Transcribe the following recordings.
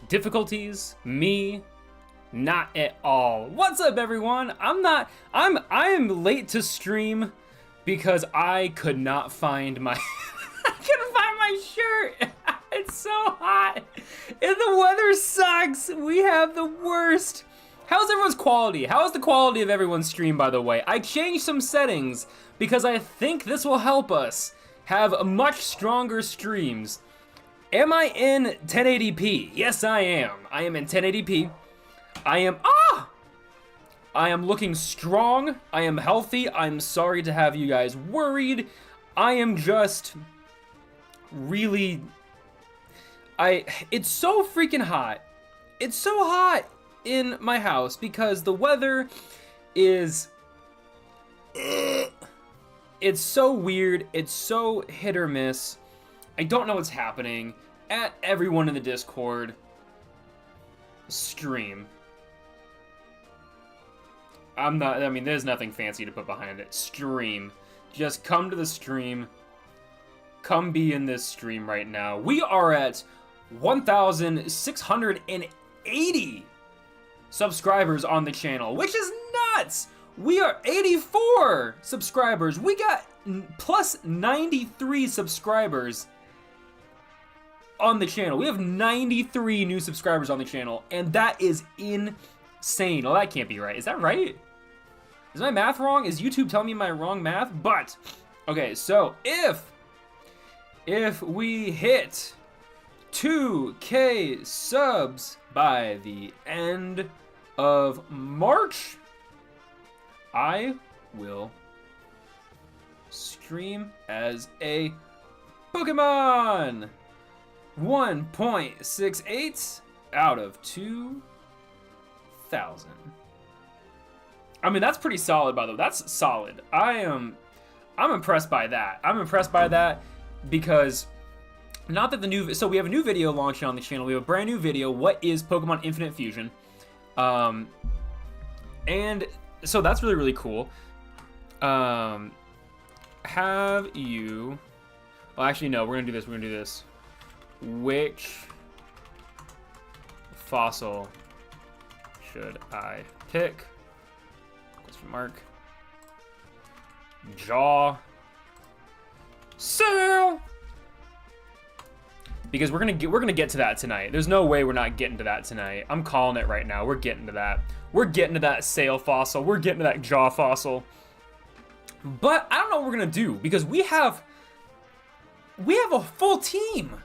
Difficulties? Me? Not at all. What's up, everyone? I am late to stream because I could not find my I couldn't find my shirt. It's so hot. And the weather sucks. We have the worst. How's everyone's quality? How is the quality of everyone's stream, by the way? I changed some settings because I think this will help us have much stronger streams. Am I in 1080p? Yes, I am. I am in 1080p. I am looking strong. I am healthy. I'm sorry to have you guys worried. I am just really... It's so freaking hot. It's so hot in my house because the weather is... It's so weird. It's so hit or miss. I don't know what's happening. At everyone in the Discord, stream. There's nothing fancy to put behind it. Stream. Just come to the stream. Come be in this stream right now. We are at 1,680 subscribers on the channel, which is nuts! We are 84 subscribers. We got plus 93 subscribers on the channel. We have 93 new subscribers on the channel, and that is insane. Oh, that can't be right. Is that right? Is my math wrong? Is YouTube telling me my wrong math? But, okay, so if we hit 2K subs by the end of March, I will stream as a Pokemon. 1.68 out of 2,000. I mean, that's pretty solid, by the way. That's solid. I'm impressed by that. I'm impressed by that because not that so we have a new video launching on the channel. We have a brand new video. What is Pokemon Infinite Fusion? And so that's really, really cool. Have you... Well, actually, no. We're gonna do this. We're gonna do this. Which fossil should I pick? Question mark. Jaw. Sale. Because we're gonna get to that tonight. There's no way we're not getting to that tonight. I'm calling it right now. We're getting to that. We're getting to that Sail fossil. We're getting to that Jaw fossil. But I don't know what we're gonna do because we have a full team.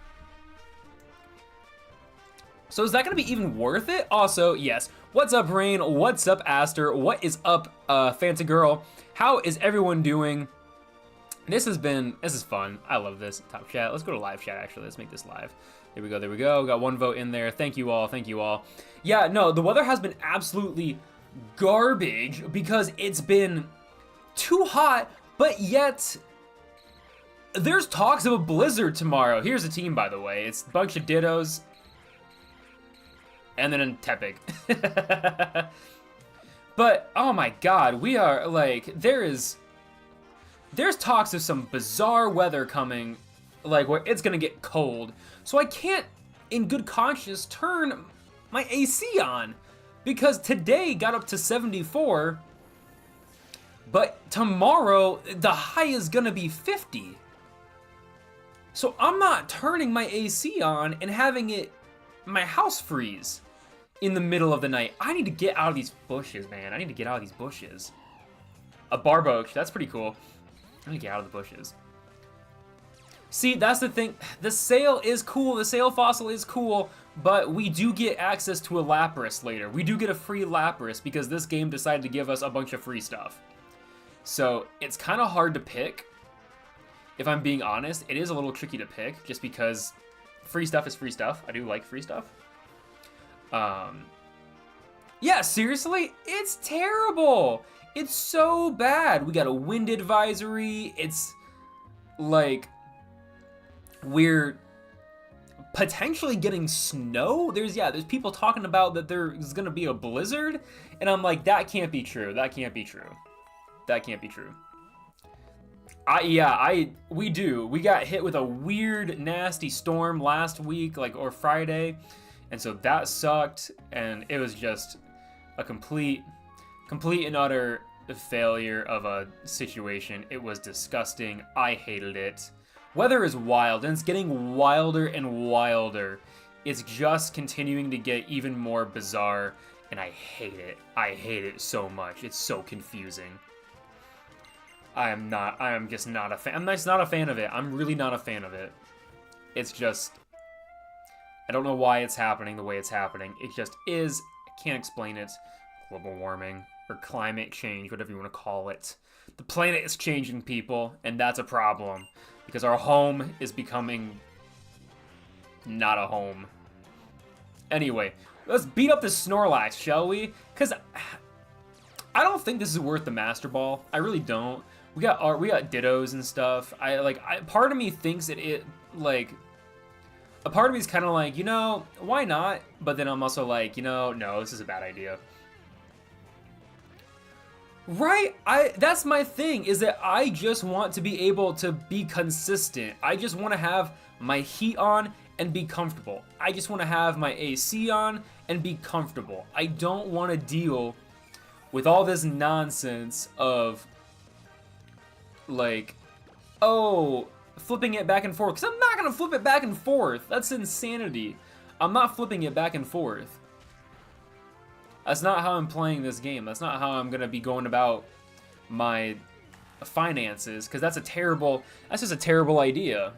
So is that gonna be even worth it? Also, yes. What's up, Rain? What's up, Aster? What is up, Fanta Girl? How is everyone doing? This is fun. I love this. Top chat. Let's go to live chat, actually. Let's make this live. There we go, there we go. Got one vote in there. Thank you all, thank you all. Yeah, no, the weather has been absolutely garbage because it's been too hot, but yet there's talks of a blizzard tomorrow. Here's the team, by the way. It's a bunch of Dittos. And then in Tepig. But, oh my god, we are, like, there's talks of some bizarre weather coming, like, where it's gonna get cold. So I can't, in good conscience, turn my AC on. Because today got up to 74, but tomorrow, the high is gonna be 50. So I'm not turning my AC on and having my house freeze in the middle of the night. I need to get out of these bushes, man. I need to get out of these bushes. A barboach, that's pretty cool. I need to get out of the bushes. See, that's the thing. The sail is cool, the sail fossil is cool, but we do get access to a Lapras later. We do get a free Lapras because this game decided to give us a bunch of free stuff. So it's kind of hard to pick. If I'm being honest, it is a little tricky to pick just because free stuff is free stuff. I do like free stuff. Yeah, seriously, it's terrible. It's so bad. We got a wind advisory. It's like we're potentially getting snow. There's people talking about that there's gonna be a blizzard, and I'm like, that can't be true. That can't be true. That can't be true. We got hit with a weird, nasty storm last week, or Friday, And so that sucked, and it was just a complete and utter failure of a situation. It was disgusting. I hated it. Weather is wild, and it's getting wilder and wilder. It's just continuing to get even more bizarre, and I hate it. I hate it so much. It's so confusing. I am just not a fan. I'm just not a fan of it. I'm really not a fan of it. It's just, I don't know why it's happening the way it's happening. It just is. I can't explain it. Global warming or climate change, whatever you want to call it. The planet is changing, people, and that's a problem because our home is becoming not a home. Anyway, let's beat up this Snorlax, shall we? Because I don't think this is worth the Master Ball. I really don't. We got Dittos and stuff. Part of me thinks a part of me is kind of like, you know, why not? But then I'm also like, you know, no, this is a bad idea. Right? That's my thing, is that I just want to be able to be consistent. I just want to have my heat on and be comfortable. I just want to have my AC on and be comfortable. I don't want to deal with all this nonsense of, like, oh, flipping it back and forth. Because I'm not going to flip it back and forth. That's insanity. I'm not flipping it back and forth. That's not how I'm playing this game. That's not how I'm going to be going about my finances. Because that's just a terrible idea.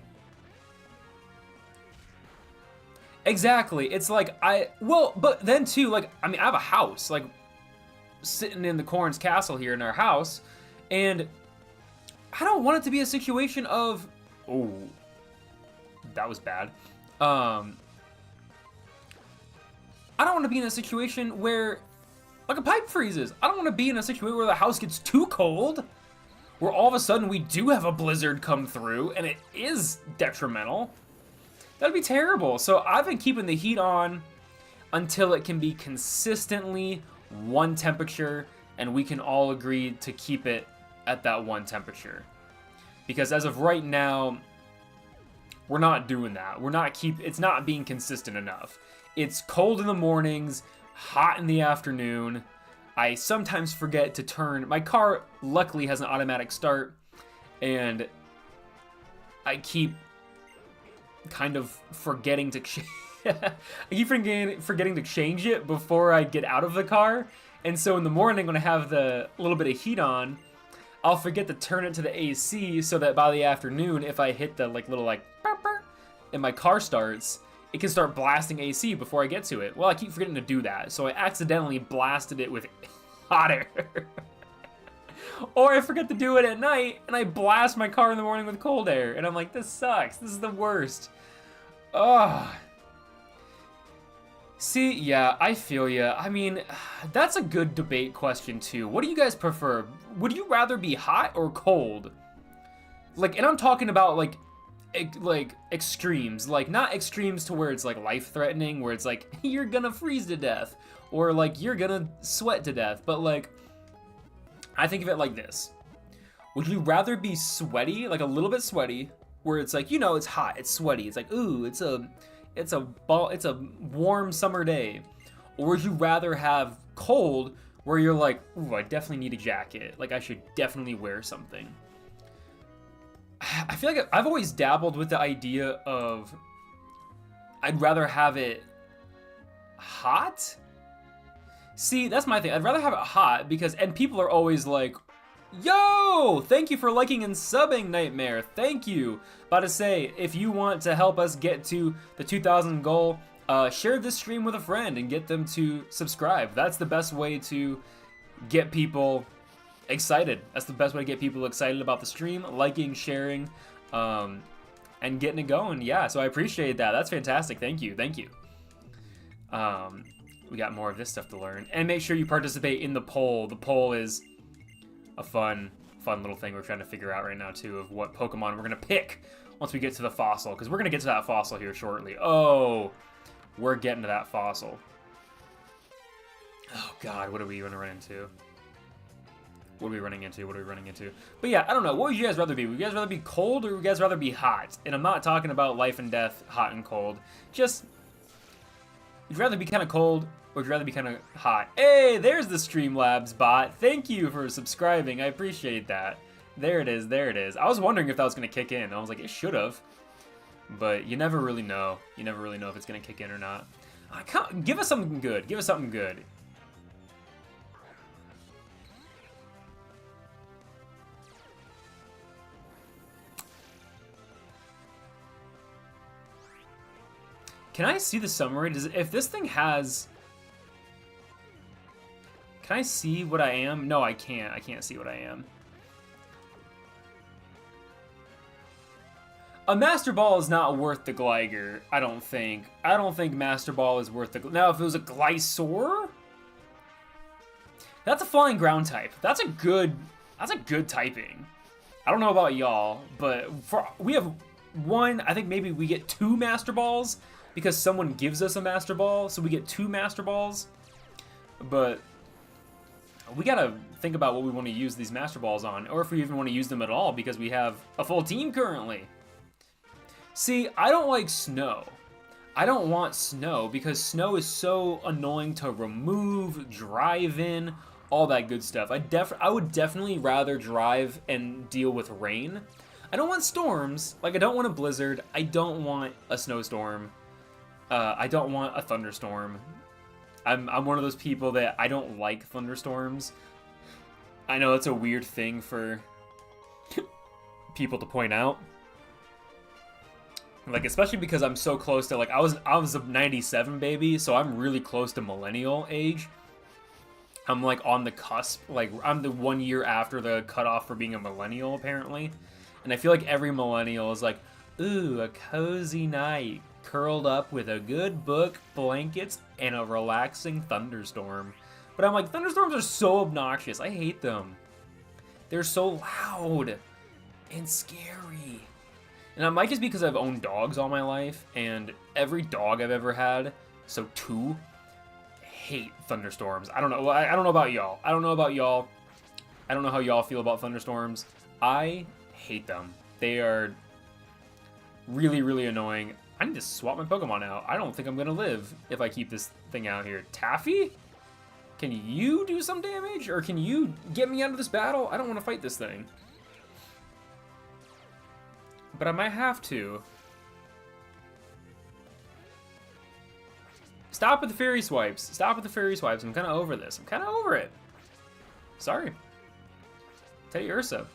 Exactly. It's like, but then too, like, I mean, I have a house, like, sitting in the Quoorn's castle here in our house, and I don't want it to be a situation of, oh, that was bad. I don't want to be in a situation where, like, a pipe freezes. I don't want to be in a situation where the house gets too cold, where all of a sudden we do have a blizzard come through, and it is detrimental. That'd be terrible. So I've been keeping the heat on until it can be consistently one temperature, and we can all agree to keep it at that one temperature. Because as of right now, we're not doing that. It's not being consistent enough. It's cold in the mornings, hot in the afternoon. I sometimes forget to turn. My car luckily has an automatic start, and I keep kind of forgetting to forgetting to change it before I get out of the car. And so in the morning when I have the little bit of heat on, I'll forget to turn it to the AC so that by the afternoon, if I hit the little burp, burp, and my car starts, it can start blasting AC before I get to it. Well, I keep forgetting to do that, so I accidentally blasted it with hot air. Or I forget to do it at night, and I blast my car in the morning with cold air, and I'm like, this sucks. This is the worst. Ugh. See, yeah, I feel ya. I mean, that's a good debate question, too. What do you guys prefer? Would you rather be hot or cold? Like, and I'm talking about, like extremes. Like, not extremes to where it's, like, life-threatening, where it's, like, you're gonna freeze to death, or, like, you're gonna sweat to death. But, like, I think of it like this. Would you rather be sweaty, like a little bit sweaty, where it's like, you know, it's hot, it's sweaty, it's like, ooh, it's a warm summer day? Or would you rather have cold, where you're like, ooh, I definitely need a jacket, like I should definitely wear something? I feel like I've always dabbled with the idea of I'd rather have it hot. See, that's my thing. I'd rather have it hot because, and people are always like, yo, thank you for liking and subbing, Nightmare. Thank you. About to say, if you want to help us get to the 2,000 goal, share this stream with a friend and get them to subscribe. That's the best way to get people excited. That's the best way to get people excited about the stream, liking, sharing, and getting it going. Yeah, so I appreciate that. That's fantastic. Thank you. Thank you. We got more of this stuff to learn. And make sure you participate in the poll. The poll is a fun little thing we're trying to figure out right now, too, of what Pokemon we're going to pick once we get to the fossil. Because we're going to get to that fossil here shortly. Oh, we're getting to that fossil. Oh, God, what are we going to run into? What are we running into? What are we running into? But yeah, I don't know. What would you guys rather be? Would you guys rather be cold or would you guys rather be hot? And I'm not talking about life and death, hot and cold. Just Would you rather be kind of cold, or would you rather be kind of hot? Hey, there's the Streamlabs bot. Thank you for subscribing. I appreciate that. There it is, there it is. I was wondering if that was going to kick in. I was like, it should have. But you never really know. You never really know if it's going to kick in or not. Give us something good. Give us something good. Can I see the summary? If this thing has... Can I see what I am? No, I can't. I can't see what I am. A Master Ball is not worth the Gligar, I don't think. I don't think Master Ball is worth the... Now, if it was a Glysaur? That's a Flying Ground type. That's a good typing. I don't know about y'all, but we have one... I think maybe we get 2 Master Balls because someone gives us a Master Ball, so we get 2 Master Balls. But we gotta think about what we want to use these Master Balls on, or if we even want to use them at all, because we have a full team currently. See, I don't like snow. I don't want snow because snow is so annoying to remove, drive in, all that good stuff. I would definitely rather drive and deal with rain. I don't want storms. Like, I don't want a blizzard. I don't want a snowstorm. I don't want a thunderstorm. I'm one of those people that I don't like thunderstorms. I know it's a weird thing for people to point out. Like, especially because I'm so close to, like, I was a 97 baby, so I'm really close to millennial age. I'm, like, on the cusp. Like, I'm the 1 year after the cutoff for being a millennial, apparently. And I feel like every millennial is like, ooh, a cozy night, curled up with a good book, blankets, and a relaxing thunderstorm. But I'm like, thunderstorms are so obnoxious. I hate them. They're so loud and scary. And it might just be because I've owned dogs all my life, and every dog I've ever had, so 2, hate thunderstorms. I don't know. I don't know about y'all. I don't know about y'all. I don't know how y'all feel about thunderstorms. I hate them. They are really, really annoying. I need to swap my Pokemon out. I don't think I'm gonna live if I keep this thing out here. Taffy? Can you do some damage? Or can you get me out of this battle? I don't want to fight this thing. But I might have to. Stop with the Fairy Swipes. Stop with the Fairy Swipes. I'm kind of over this. I'm kind of over it. Sorry. Teddiursa.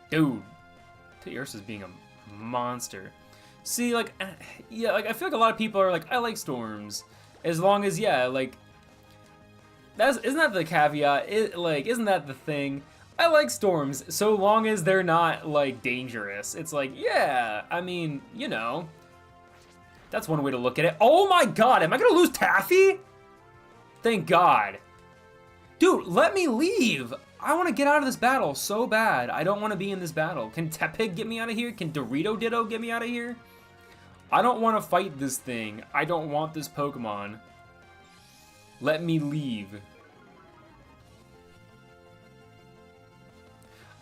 Dude. Teddiursa's being a monster. See, like, yeah, like, I feel like a lot of people are like, I like storms. As long as, yeah, like, isn't that the caveat? Isn't that the thing? I like storms, so long as they're not, like, dangerous. It's like, yeah, I mean, you know. That's one way to look at it. Oh my god, am I gonna lose Taffy? Thank god. Dude, let me leave. I want to get out of this battle so bad. I don't want to be in this battle. Can Tepig get me out of here? Can Ditto get me out of here? I don't want to fight this thing. I don't want this Pokemon. Let me leave.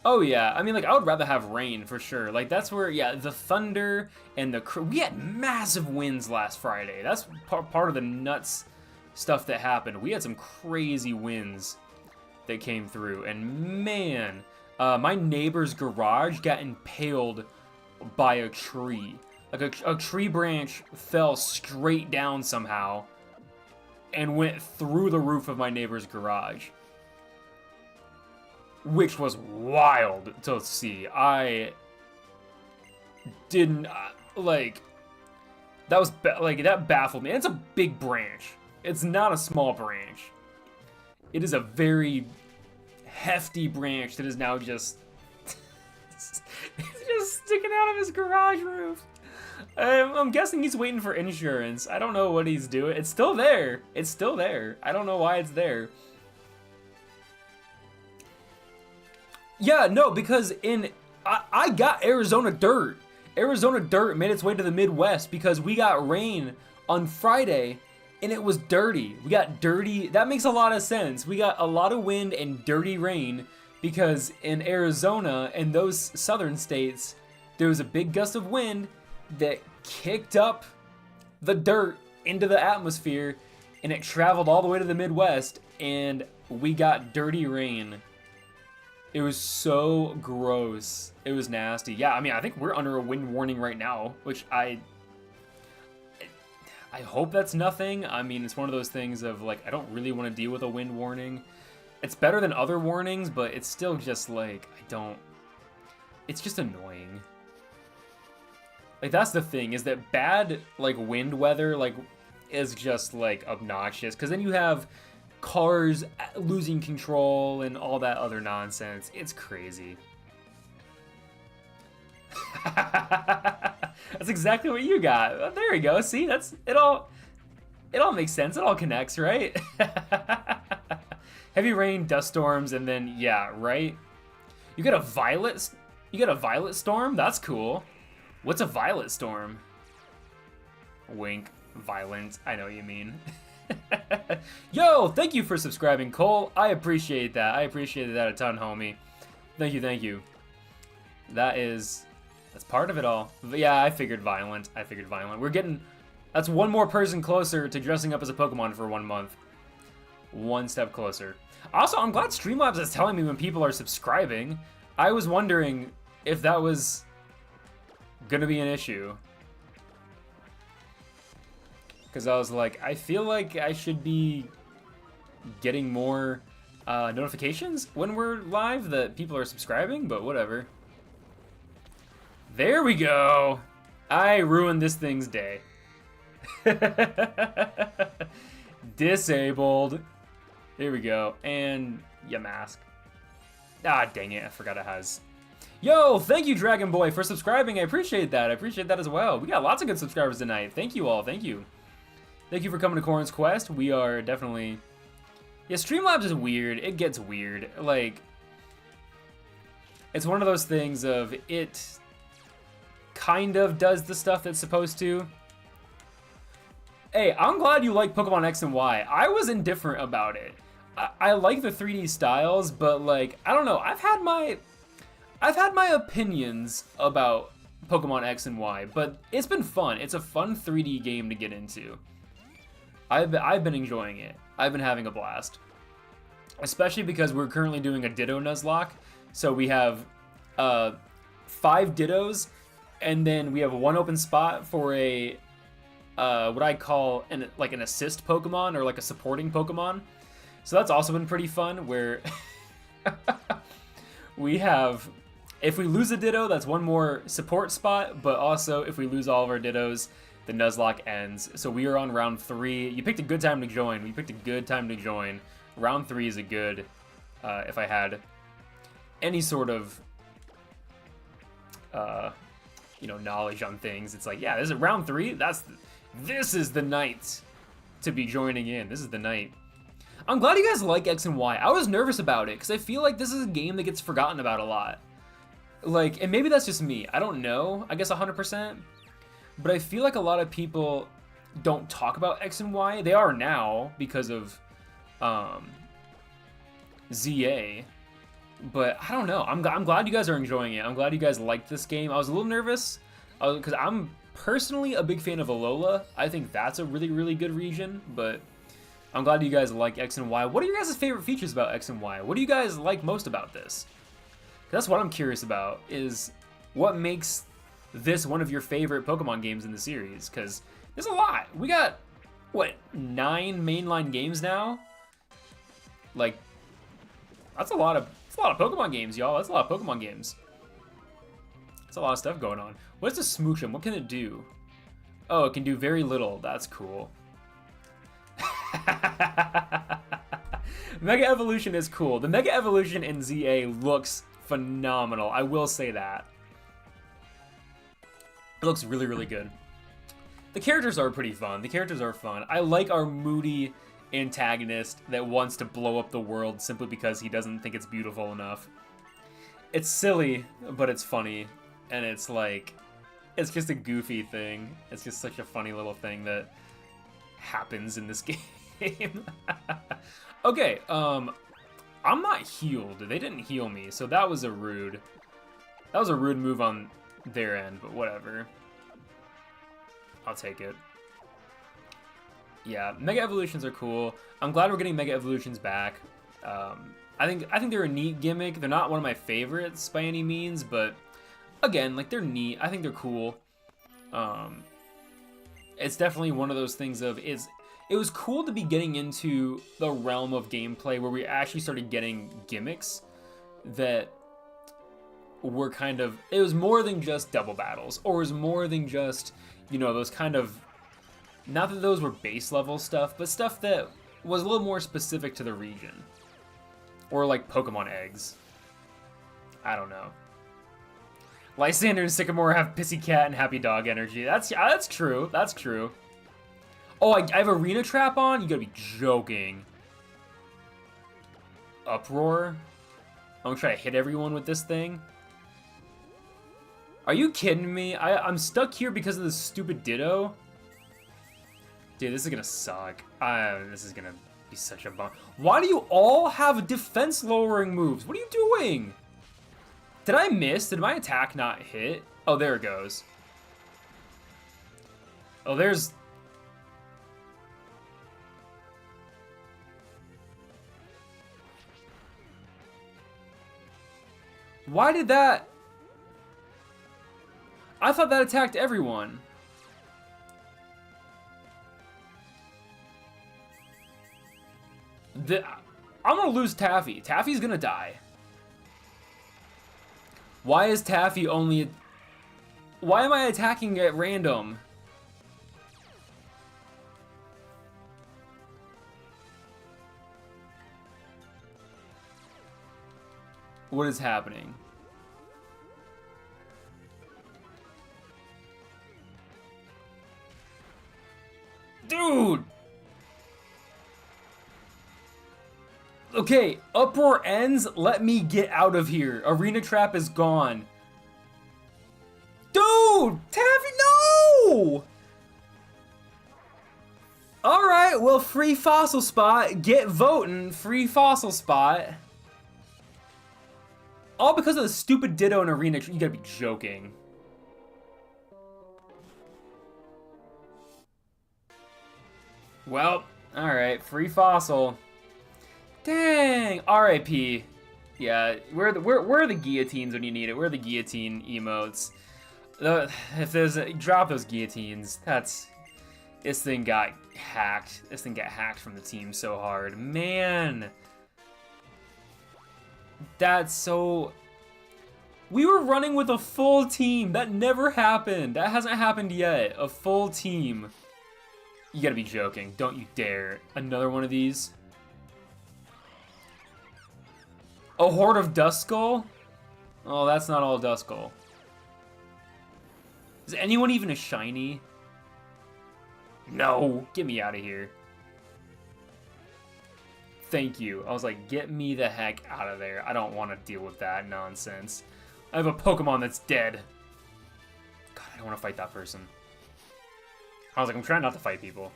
Oh yeah, I mean, like, I would rather have rain for sure. Like, that's where, yeah, the thunder and we had massive winds last Friday. That's part of the nuts stuff that happened. We had some crazy winds that came through, and man, my neighbor's garage got impaled by a tree. Like, a tree branch fell straight down somehow and went through the roof of my neighbor's garage. Which was wild to see. I didn't, like, that was, that baffled me. And it's a big branch. It's not a small branch. It is a very hefty branch that is now just, just sticking out of his garage roof. I'm guessing he's waiting for insurance. I don't know what he's doing. It's still there. It's still there. I don't know why it's there. Yeah, no, because I got Arizona dirt. Arizona dirt made its way to the Midwest because we got rain on Friday and it was dirty. We got dirty. That makes a lot of sense. We got a lot of wind and dirty rain because in Arizona and those southern states, there was a big gust of wind that kicked up the dirt into the atmosphere, and it traveled all the way to the Midwest, and we got dirty rain. It was so gross. It was nasty. Yeah, I mean, I think we're under a wind warning right now, which I hope that's nothing. I mean, it's one of those things of, like, I don't really want to deal with a wind warning. It's better than other warnings, but it's still just, like, it's just annoying. Like, that's the thing, is that bad, like, wind weather, like, is just, like, obnoxious. Because then you have cars losing control and all that other nonsense. It's crazy. That's exactly what you got. There we go. See, it all makes sense. It all connects, right? Heavy rain, dust storms, and then yeah, right? You get a violet storm? That's cool. What's a violet storm? Wink. Violent. I know what you mean. Yo, thank you for subscribing, Cole. I appreciate that. I appreciated that a ton, homie. Thank you, thank you. That's part of it all. But yeah, I figured violent. That's one more person closer to dressing up as a Pokemon for 1 month. One step closer. Also, I'm glad Streamlabs is telling me when people are subscribing. I was wondering if that was gonna be an issue. Because I was like, I feel like I should be getting more notifications when we're live that people are subscribing, but whatever. There we go. I ruined this thing's day. Disabled. Here we go. And Yamask. Ah, dang it. I forgot it has. Yo, thank you, Dragon Boy, for subscribing. I appreciate that. I appreciate that as well. We got lots of good subscribers tonight. Thank you all. Thank you. Thank you for coming to Quoorn's Quest. We are definitely... Yeah, Streamlabs is weird. It gets weird. Like, it's one of those things of it kind of does the stuff that's supposed to. Hey, I'm glad you like Pokemon X and Y. I was indifferent about it. I like the 3D styles, but like, I don't know. I've had my opinions about Pokemon X and Y, but it's been fun. It's a fun 3D game to get into. I've been enjoying it. I've been having a blast. Especially because we're currently doing a Ditto Nuzlocke. So we have 5 Dittos, and then we have 1 open spot for a what I call an assist Pokemon, or like a supporting Pokemon. So that's also been pretty fun, where we have, if we lose a Ditto, that's 1 more support spot, but also if we lose all of our Dittos, the Nuzlocke ends. So we are on round 3. You picked a good time to join. We picked a good time to join. Round 3 is a good, if I had any sort of, knowledge on things. It's like, yeah, this is round 3. This is the night to be joining in. This is the night. I'm glad you guys like X and Y. I was nervous about it, because I feel like this is a game that gets forgotten about a lot. Like, and maybe that's just me. I don't know. I guess 100%. But I feel like a lot of people don't talk about X and Y. They are now because of ZA. But I don't know. I'm glad you guys are enjoying it. I'm glad you guys liked this game. I was a little nervous because I'm personally a big fan of Alola. I think that's a really, really good region. But I'm glad you guys like X and Y. What are your guys' favorite features about X and Y? What do you guys like most about this? That's what I'm curious about, is what makes this one of your favorite Pokemon games in the series, because there's a lot. We got, what, 9 mainline games now? Like, that's a lot of Pokemon games, y'all. That's a lot of Pokemon games. That's a lot of stuff going on. What's a Smoochum? What can it do? Oh, it can do very little. That's cool. Mega Evolution is cool. The Mega Evolution in ZA looks phenomenal. I will say that. It looks really, really good. The characters are pretty fun. The characters are fun. I like our moody antagonist that wants to blow up the world simply because he doesn't think it's beautiful enough. It's silly, but it's funny. And it's like, it's just a goofy thing. It's just such a funny little thing that happens in this game. Okay, I'm not healed. They didn't heal me, so that was a rude move on their end, but whatever. I'll take it. Yeah, Mega Evolutions are cool. I'm glad we're getting Mega Evolutions back. I think they're a neat gimmick. They're not one of my favorites by any means, but again, like they're neat. I think they're cool. It's definitely one of those things of it was cool to be getting into the realm of gameplay where we actually started getting gimmicks that were kind of, it was more than just double battles, or it was more than just, you know, those kind of, not that those were base level stuff, but stuff that was a little more specific to the region. Or like Pokemon eggs. I don't know. Lysander and Sycamore have Pissy Cat and Happy Dog energy. That's true. That's true. Oh, I have Arena Trap on? You gotta be joking. Uproar? I'm gonna try to hit everyone with this thing. Are you kidding me? I'm stuck here because of this stupid Ditto. Dude, this is gonna suck. This is gonna be such a bum. Why do you all have defense lowering moves? What are you doing? Did I miss? Did my attack not hit? Oh, there it goes. Oh, there's... Why did that... I thought that attacked everyone. I'm gonna lose Taffy. Taffy's gonna die. Why is Taffy only... Why am I attacking at random? What is happening? Dude! Okay, Uproar ends. Let me get out of here. Arena Trap is gone. Dude! Taffy, no! Alright, well, free fossil spot. Get voting. Free fossil spot. All because of the stupid Ditto in Arena. You gotta be joking. Well, alright, free fossil. Dang, R.I.P. Yeah, where are the guillotines when you need it? Where are the guillotine emotes? If there's drop those guillotines. This thing got hacked. This thing got hacked from the team so hard, man. That's so... We were running with a full team. That never happened. That hasn't happened yet. A full team. You gotta be joking. Don't you dare. Another one of these. A horde of Duskull? Oh, that's not all Duskull. Is anyone even a shiny? No. Get me out of here. Thank you. I was like, get me the heck out of there. I don't want to deal with that nonsense. I have a Pokemon that's dead. God, I don't want to fight that person. I was like, I'm trying not to fight people.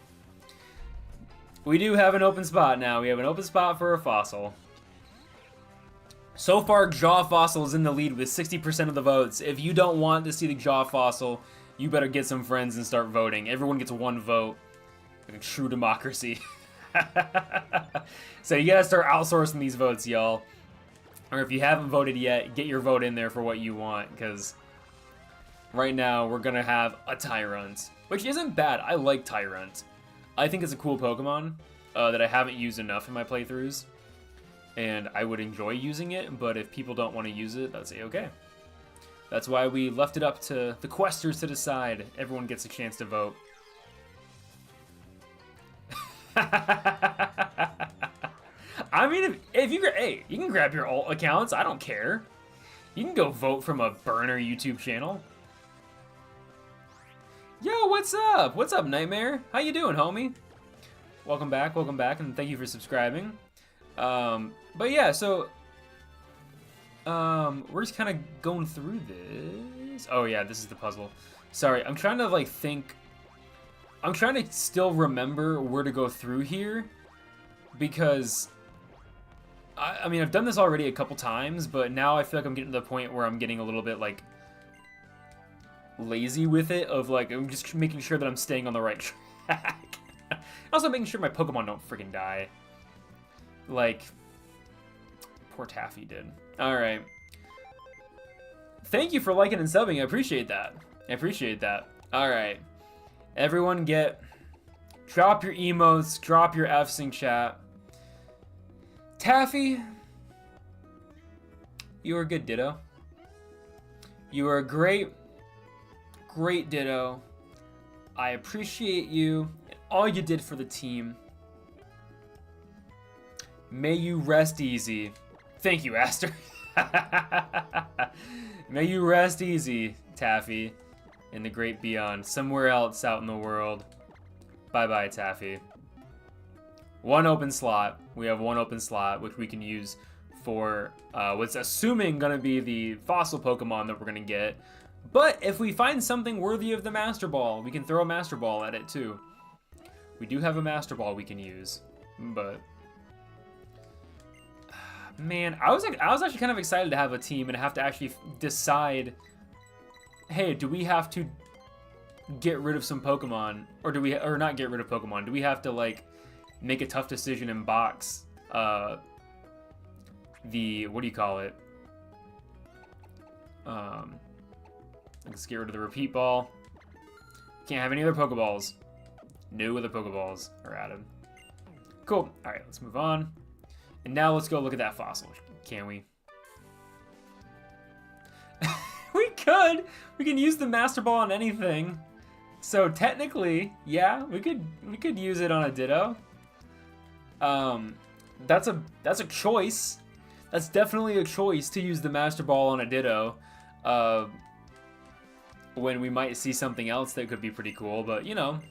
We do have an open spot now. We have an open spot for a fossil. So far, Jaw Fossil is in the lead with 60% of the votes. If you don't want to see the Jaw Fossil, you better get some friends and start voting. Everyone gets one vote. Like a true democracy. So you gotta start outsourcing these votes, y'all. Or if you haven't voted yet, get your vote in there for what you want, because right now we're gonna have a Tyrant, which isn't bad. I like Tyrant. I think it's a cool Pokemon that I haven't used enough in my playthroughs, and I would enjoy using it, but if people don't want to use it, that's a-okay. That's why we left it up to the questers to decide. Everyone gets a chance to vote. I mean, if you, hey, you can grab your alt accounts. I don't care. You can go vote from a burner YouTube channel. Yo, what's up? What's up, Nightmare? How you doing, homie? Welcome back, and thank you for subscribing. But yeah, so we're just kind of going through this. Oh yeah, this is the puzzle. Sorry, I'm trying to like think. I'm trying to still remember where to go through here, because I mean, I've done this already a couple times, but now I feel like I'm getting to the point where I'm getting a little bit like lazy with it, of like I'm just making sure that I'm staying on the right track. Also making sure my Pokemon don't freaking die. Like, poor Taffy did. Alright. Thank you for liking and subbing. I appreciate that. I appreciate that. Alright. Everyone drop your emotes, drop your Fs in chat. Taffy, you are a good Ditto. You are a great Ditto. I appreciate you and all you did for the team. May you rest easy. Thank you, Aster. May you rest easy, Taffy, in the great beyond, somewhere else out in the world. Bye-bye, Taffy. One open slot. We have one open slot, which we can use for what's assuming gonna be the fossil Pokemon that we're gonna get. But if we find something worthy of the Master Ball, we can throw a Master Ball at it too. We do have a Master Ball we can use, but man, I was actually kind of excited to have a team and have to actually decide, hey, do we have to get rid of some Pokemon, or not get rid of Pokemon? Do we have to like make a tough decision and box the, what do you call it? Let's get rid of the repeat ball. Can't have any other Pokeballs. No other Pokeballs are added. Cool. All right, let's move on. And now let's go look at that fossil. Can we? We could. We can use the Master Ball on anything. So technically, yeah, we could use it on a Ditto. That's a choice. That's definitely a choice to use the Master Ball on a Ditto. When we might see something else that could be pretty cool, but you know,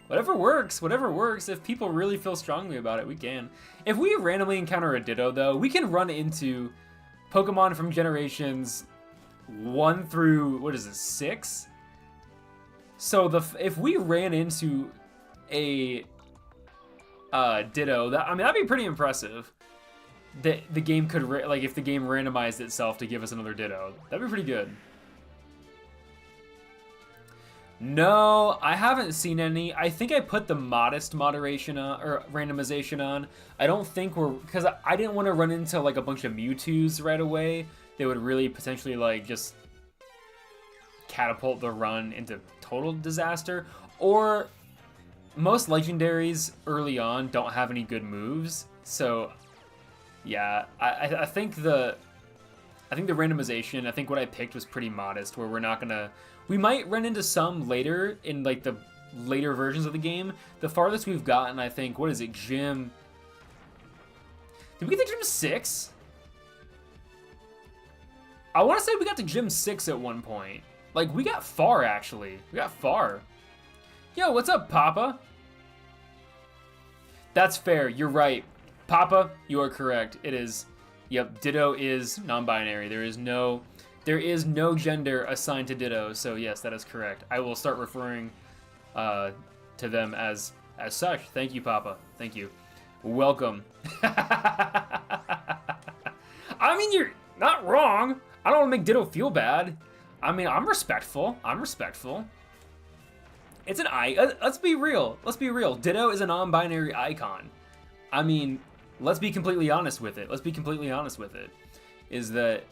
whatever works, whatever works. If people really feel strongly about it, we can. If we randomly encounter a Ditto, though, we can run into Pokemon from generations 1 through, what is it, 6? So if we ran into a Ditto, that'd be pretty impressive. That the game could, like, if the game randomized itself to give us another Ditto, that'd be pretty good. No, I haven't seen any. I think I put the modest moderation on, or randomization on. I don't think because I didn't want to run into like a bunch of Mewtwo's right away. They would really potentially like just catapult the run into total disaster. Or most legendaries early on don't have any good moves. So yeah, I think the randomization, I think what I picked was pretty modest, where we're not gonna. We might run into some later in like the later versions of the game. The farthest we've gotten, I think, what is it, Gym? Did we get to Gym 6? I want to say we got to Gym 6 at one point. Like, we got far, actually. We got far. Yo, what's up, Papa? That's fair. You're right. Papa, you are correct. It is. Yep, Ditto is non-binary. There is no gender assigned to Ditto, so yes, that is correct. I will start referring to them as such. Thank you, Papa. Thank you. Welcome. I mean, you're not wrong. I don't want to make Ditto feel bad. I mean, I'm respectful. I'm respectful. It's an let's be real. Let's be real. Ditto is a non-binary icon. I mean, let's be completely honest with it. Let's be completely honest with it. Is that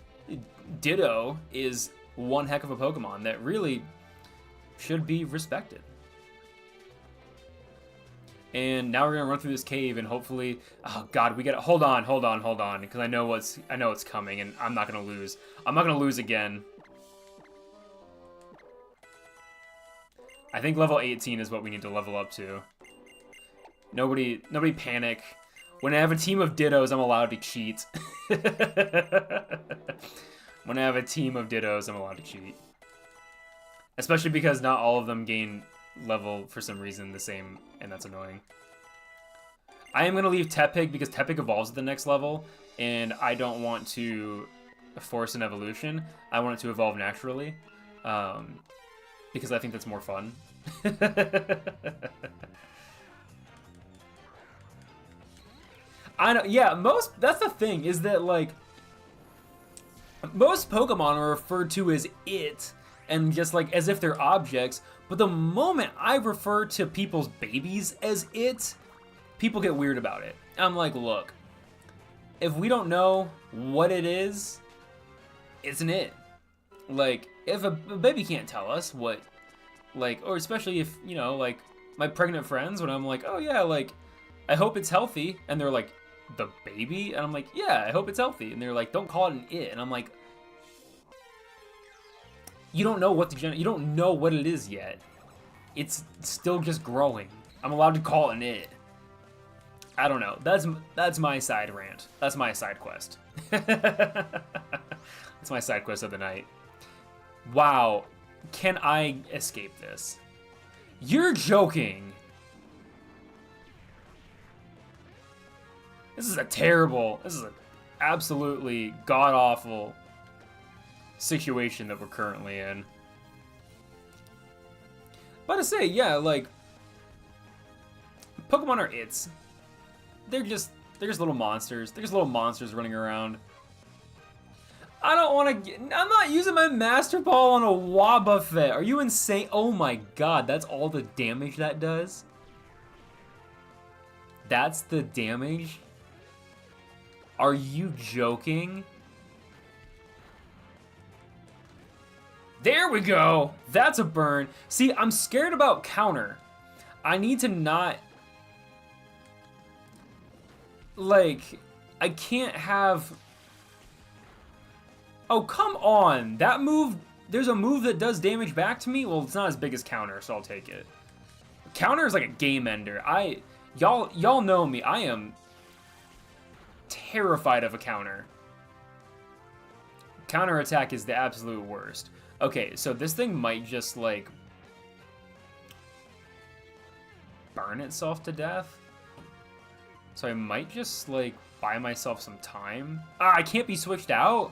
Ditto is one heck of a Pokemon that really should be respected. And now we're gonna run through this cave and hopefully, oh god, we gotta hold on, because I know it's coming and I'm not gonna lose. I'm not gonna lose again. I think level 18 is what we need to level up to. Nobody panic. When I have a team of Dittos, I'm allowed to cheat. When I have a team of Dittos, I'm allowed to cheat. Especially because not all of them gain level for some reason the same, and that's annoying. I am going to leave Tepig because Tepig evolves at the next level, and I don't want to force an evolution. I want it to evolve naturally, because I think that's more fun. I know, yeah, that's the thing, is that, like, most Pokemon are referred to as it, and just like as if they're objects. But the moment I refer to people's babies as it, people get weird about it. I'm like, look, if we don't know what it is, it's an it. Like, if a baby can't tell us what, like, or especially if, you know, like, my pregnant friends, when I'm like, oh yeah, like, I hope it's healthy, and they're like, the baby? And I'm like, yeah, I hope it's healthy. And they're like, don't call it an it. And I'm like, you don't know what you don't know what it is yet. It's still just growing. I'm allowed to call it an it. I don't know. That's my side rant. That's my side quest. That's my side quest of the night. Wow. Can I escape this? You're joking. This is an absolutely god-awful situation that we're currently in. But to say, yeah, like, Pokemon are its. They're just little monsters. They're just little monsters running around. I don't want to I'm not using my Master Ball on a Wobbuffet. Are you insane? Oh my god, that's all the damage that does? That's the damage? Are you joking? There we go. That's a burn. See, I'm scared about counter. I need to not... Like, I can't have... Oh, come on. That move... There's a move that does damage back to me? Well, it's not as big as counter, so I'll take it. Counter is like a game ender. Y'all know me. I am terrified of a counter. Counter attack is the absolute worst. Okay, so this thing might just, like, burn itself to death. So I might just, like, buy myself some time. Ah, I can't be switched out?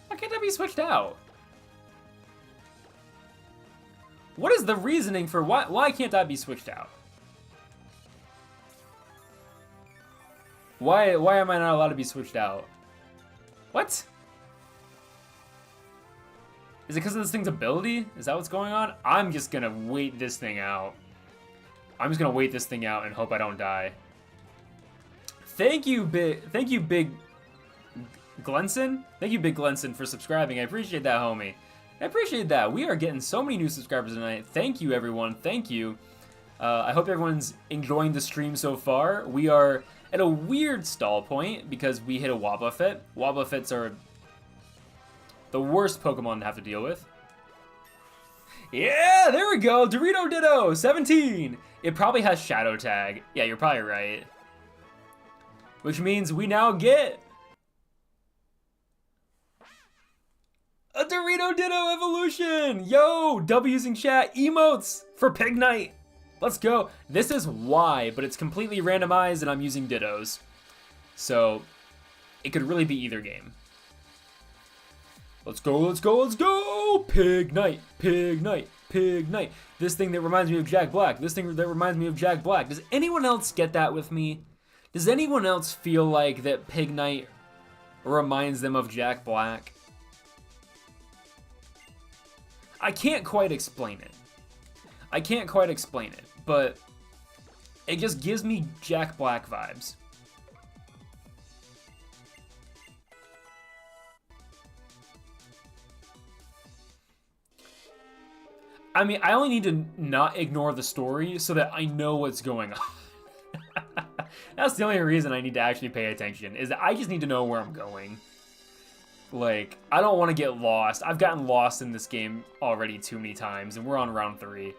Why can't I be switched out? What is the reasoning for why can't I be switched out? Why am I not allowed to be switched out? What? Is it because of this thing's ability? Is that what's going on? I'm just gonna wait this thing out. I'm just gonna wait this thing out and hope I don't die. Thank you, Big Glenson? Thank you, Big Glenson, for subscribing. I appreciate that, homie. I appreciate that. We are getting so many new subscribers tonight. Thank you, everyone. Thank you. I hope everyone's enjoying the stream so far. We are at a weird stall point because we hit a Wobbuffet. Wobbuffets are the worst Pokemon to have to deal with. Yeah, there we go. Dorito Ditto, 17. It probably has Shadow Tag. Yeah, you're probably right. Which means we now get a Dorito Ditto evolution. Yo, W's in chat. Emotes for Pig Night. Let's go. This is Y, but it's completely randomized and I'm using Dittos. So it could really be either game. Let's go, let's go, let's go! Pig Night, Pig Night, Pig Night. This thing that reminds me of Jack Black. This thing that reminds me of Jack Black. Does anyone else get that with me? Does anyone else feel like that Pig Night reminds them of Jack Black? I can't quite explain it. I can't quite explain it, but it just gives me Jack Black vibes. I mean, I only need to not ignore the story so that I know what's going on. That's the only reason I need to actually pay attention, is that I just need to know where I'm going. Like, I don't want to get lost. I've gotten lost in this game already too many times, and we're on round 3.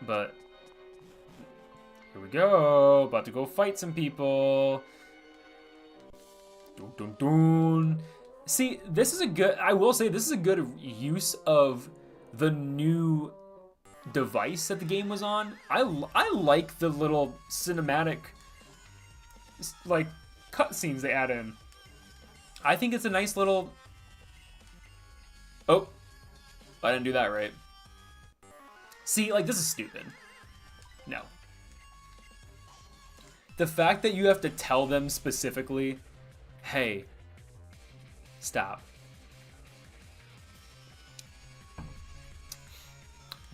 But here we go. About to go fight some people. Dun, dun, dun. See, this is a good... I will say, this is a good use of the new device that the game was on. I like the little cinematic, like, cutscenes they add in. I think it's a nice little... Oh, I didn't do that right. See, like, this is stupid. No. The fact that you have to tell them specifically, hey, Stop.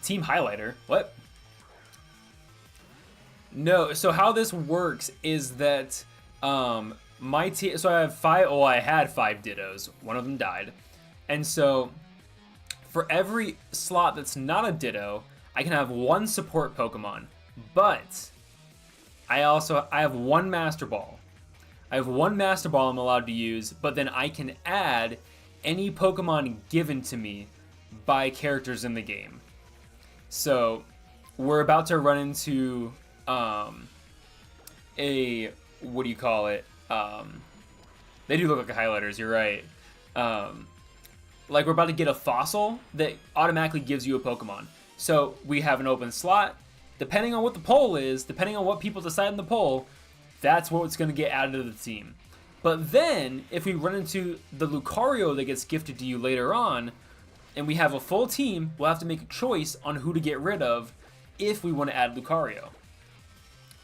Team highlighter. What? No, so how this works is that my team, so I have five, oh, I had 5 Dittos. One of them died. And so for every slot that's not a Ditto, I can have 1 support Pokemon. But I have 1 Master Ball. I have 1 Master Ball I'm allowed to use, but then I can add any Pokemon given to me by characters in the game. So we're about to run into a, what do you call it? They do look like highlighters, you're right. Like we're about to get a fossil that automatically gives you a Pokemon. So we have an open slot. Depending on what the poll is, depending on what people decide in the poll, that's what's going to get added to the team. But then, if we run into the Lucario that gets gifted to you later on, and we have a full team, we'll have to make a choice on who to get rid of if we want to add Lucario.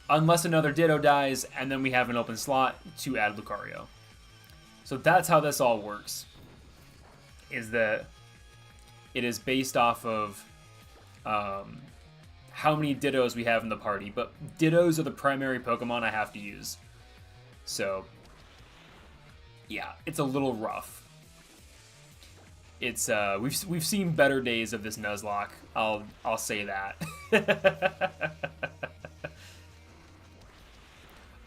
Unless another Ditto dies, and then we have an open slot to add Lucario. So that's how this all works. Is that it is based off of how many Dittos we have in the party, but Dittos are the primary Pokemon I have to use. So, yeah, it's a little rough. It's we've seen better days of this Nuzlocke. I'll say that.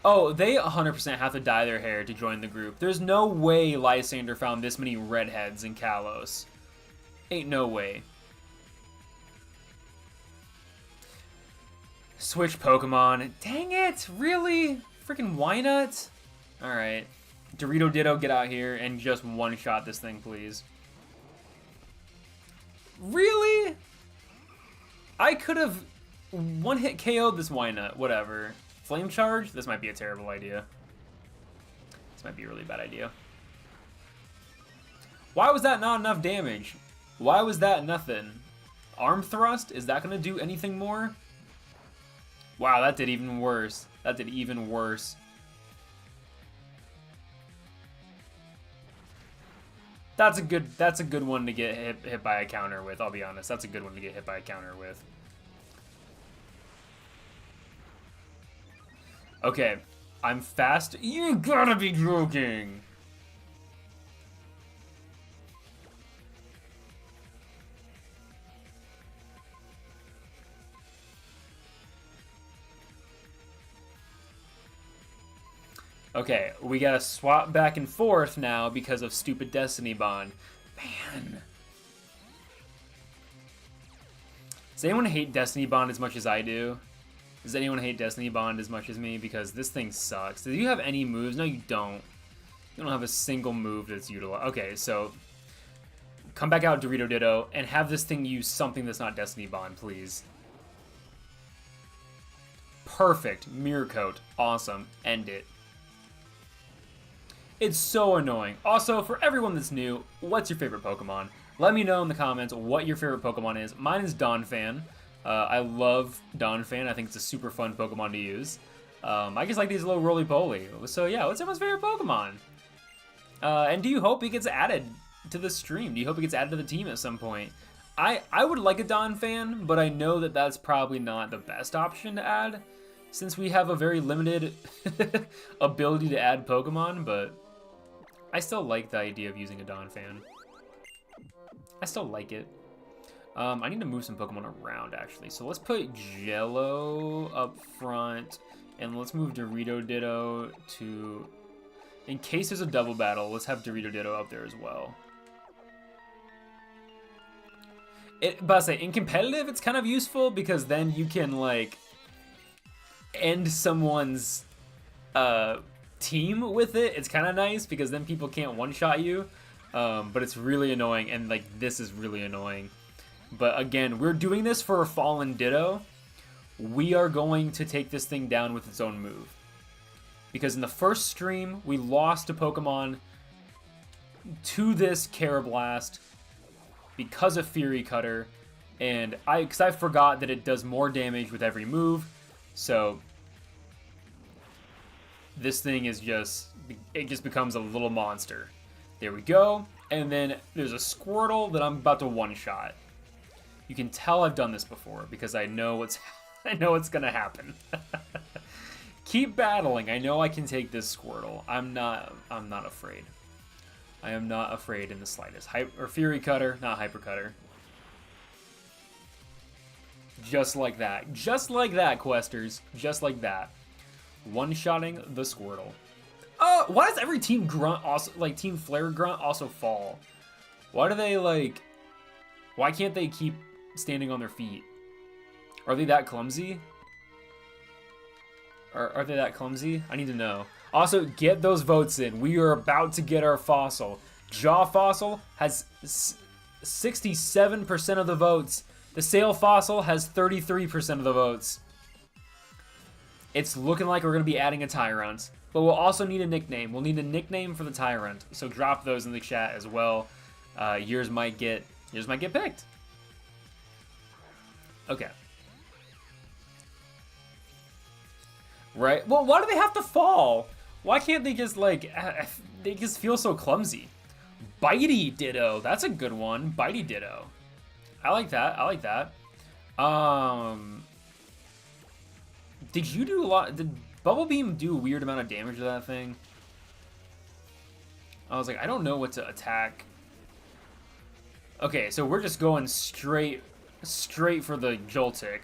Oh, they 100% have to dye their hair to join the group. There's no way Lysander found this many redheads in Kalos. Ain't no way. Switch Pokemon. Dang it! Really? Freaking Wynut? Alright. Dorito Ditto, get out here and just one-shot this thing, please. Really? I could have one-hit KO'd this Wynut. Whatever. Flame Charge? This might be a terrible idea. This might be a really bad idea. Why was that not enough damage? Why was that nothing? Arm Thrust? Is that going to do anything more? Wow, that did even worse. That did even worse. That's a good one to get hit by a counter with, I'll be honest. That's a good one to get hit by a counter with. Okay, I'm fast. You gotta be joking. Okay, we gotta swap back and forth now because of stupid Destiny Bond. Man. Does anyone hate Destiny Bond as much as I do? Does anyone hate Destiny Bond as much as me? Because this thing sucks. Do you have any moves? No, you don't. You don't have a single move that's utilized. Okay, so come back out, Dorito Ditto, and have this thing use something that's not Destiny Bond, please. Perfect. Mirror Coat. Awesome. End it. It's so annoying. Also, for everyone that's new, what's your favorite Pokemon? Let me know in the comments what your favorite Pokemon is. Mine is Donphan. I love Donphan. I think it's a super fun Pokemon to use. I just like these little roly-poly. So yeah, what's everyone's favorite Pokemon? And do you hope he gets added to the stream? Do you hope he gets added to the team at some point? I would like a Donphan, but I know that that's probably not the best option to add, since we have a very limited ability to add Pokemon, but I still like the idea of using a Donphan. I still like it. I need to move some Pokemon around, actually. So let's put Jello up front, and let's move Dorito Ditto to... In case there's a double battle, let's have Dorito Ditto up there as well. But I say, in competitive, it's kind of useful, because then you can, like, end someone's team with it. It's kind of nice, because then people can't one-shot you. But it's really annoying, and, like, this is really annoying. But again, we're doing this for a Fallen Ditto. We are going to take this thing down with its own move. Because in the first stream, we lost a Pokemon to this Carablast because of Fury Cutter. And because I forgot that it does more damage with every move. So this thing is just, it just becomes a little monster There we go. And then there's a Squirtle that I'm about to one-shot. You can tell I've done this before because I know what's gonna happen. Keep battling. I know I can take this Squirtle. I'm not afraid. I am not afraid in the slightest. Fury Cutter, not Hyper Cutter. Just like that. Just like that, Questers. Just like that. One-shotting the Squirtle. Why does every Team Grunt also, like, Team Flare Grunt also fall? Why do they, like... Why can't they keep standing on their feet? Are they that clumsy? Are they that clumsy? I need to know. Also, get those votes in. We are about to get our fossil. Jaw Fossil has 67% of the votes. The Sail Fossil has 33% of the votes. It's looking like we're going to be adding a Tyrant. But we'll also need a nickname. We'll need a nickname for the Tyrant. So drop those in the chat as well. Yours might get picked. Okay. Right? Well, why do they have to fall? Why can't they just, like, they just feel so clumsy. Bitey Ditto. That's a good one. Bitey Ditto. I like that. I like that. Did you do a lot? Did Bubble Beam do a weird amount of damage to that thing? I was like, I don't know what to attack. Okay, so we're just going straight for the Joltik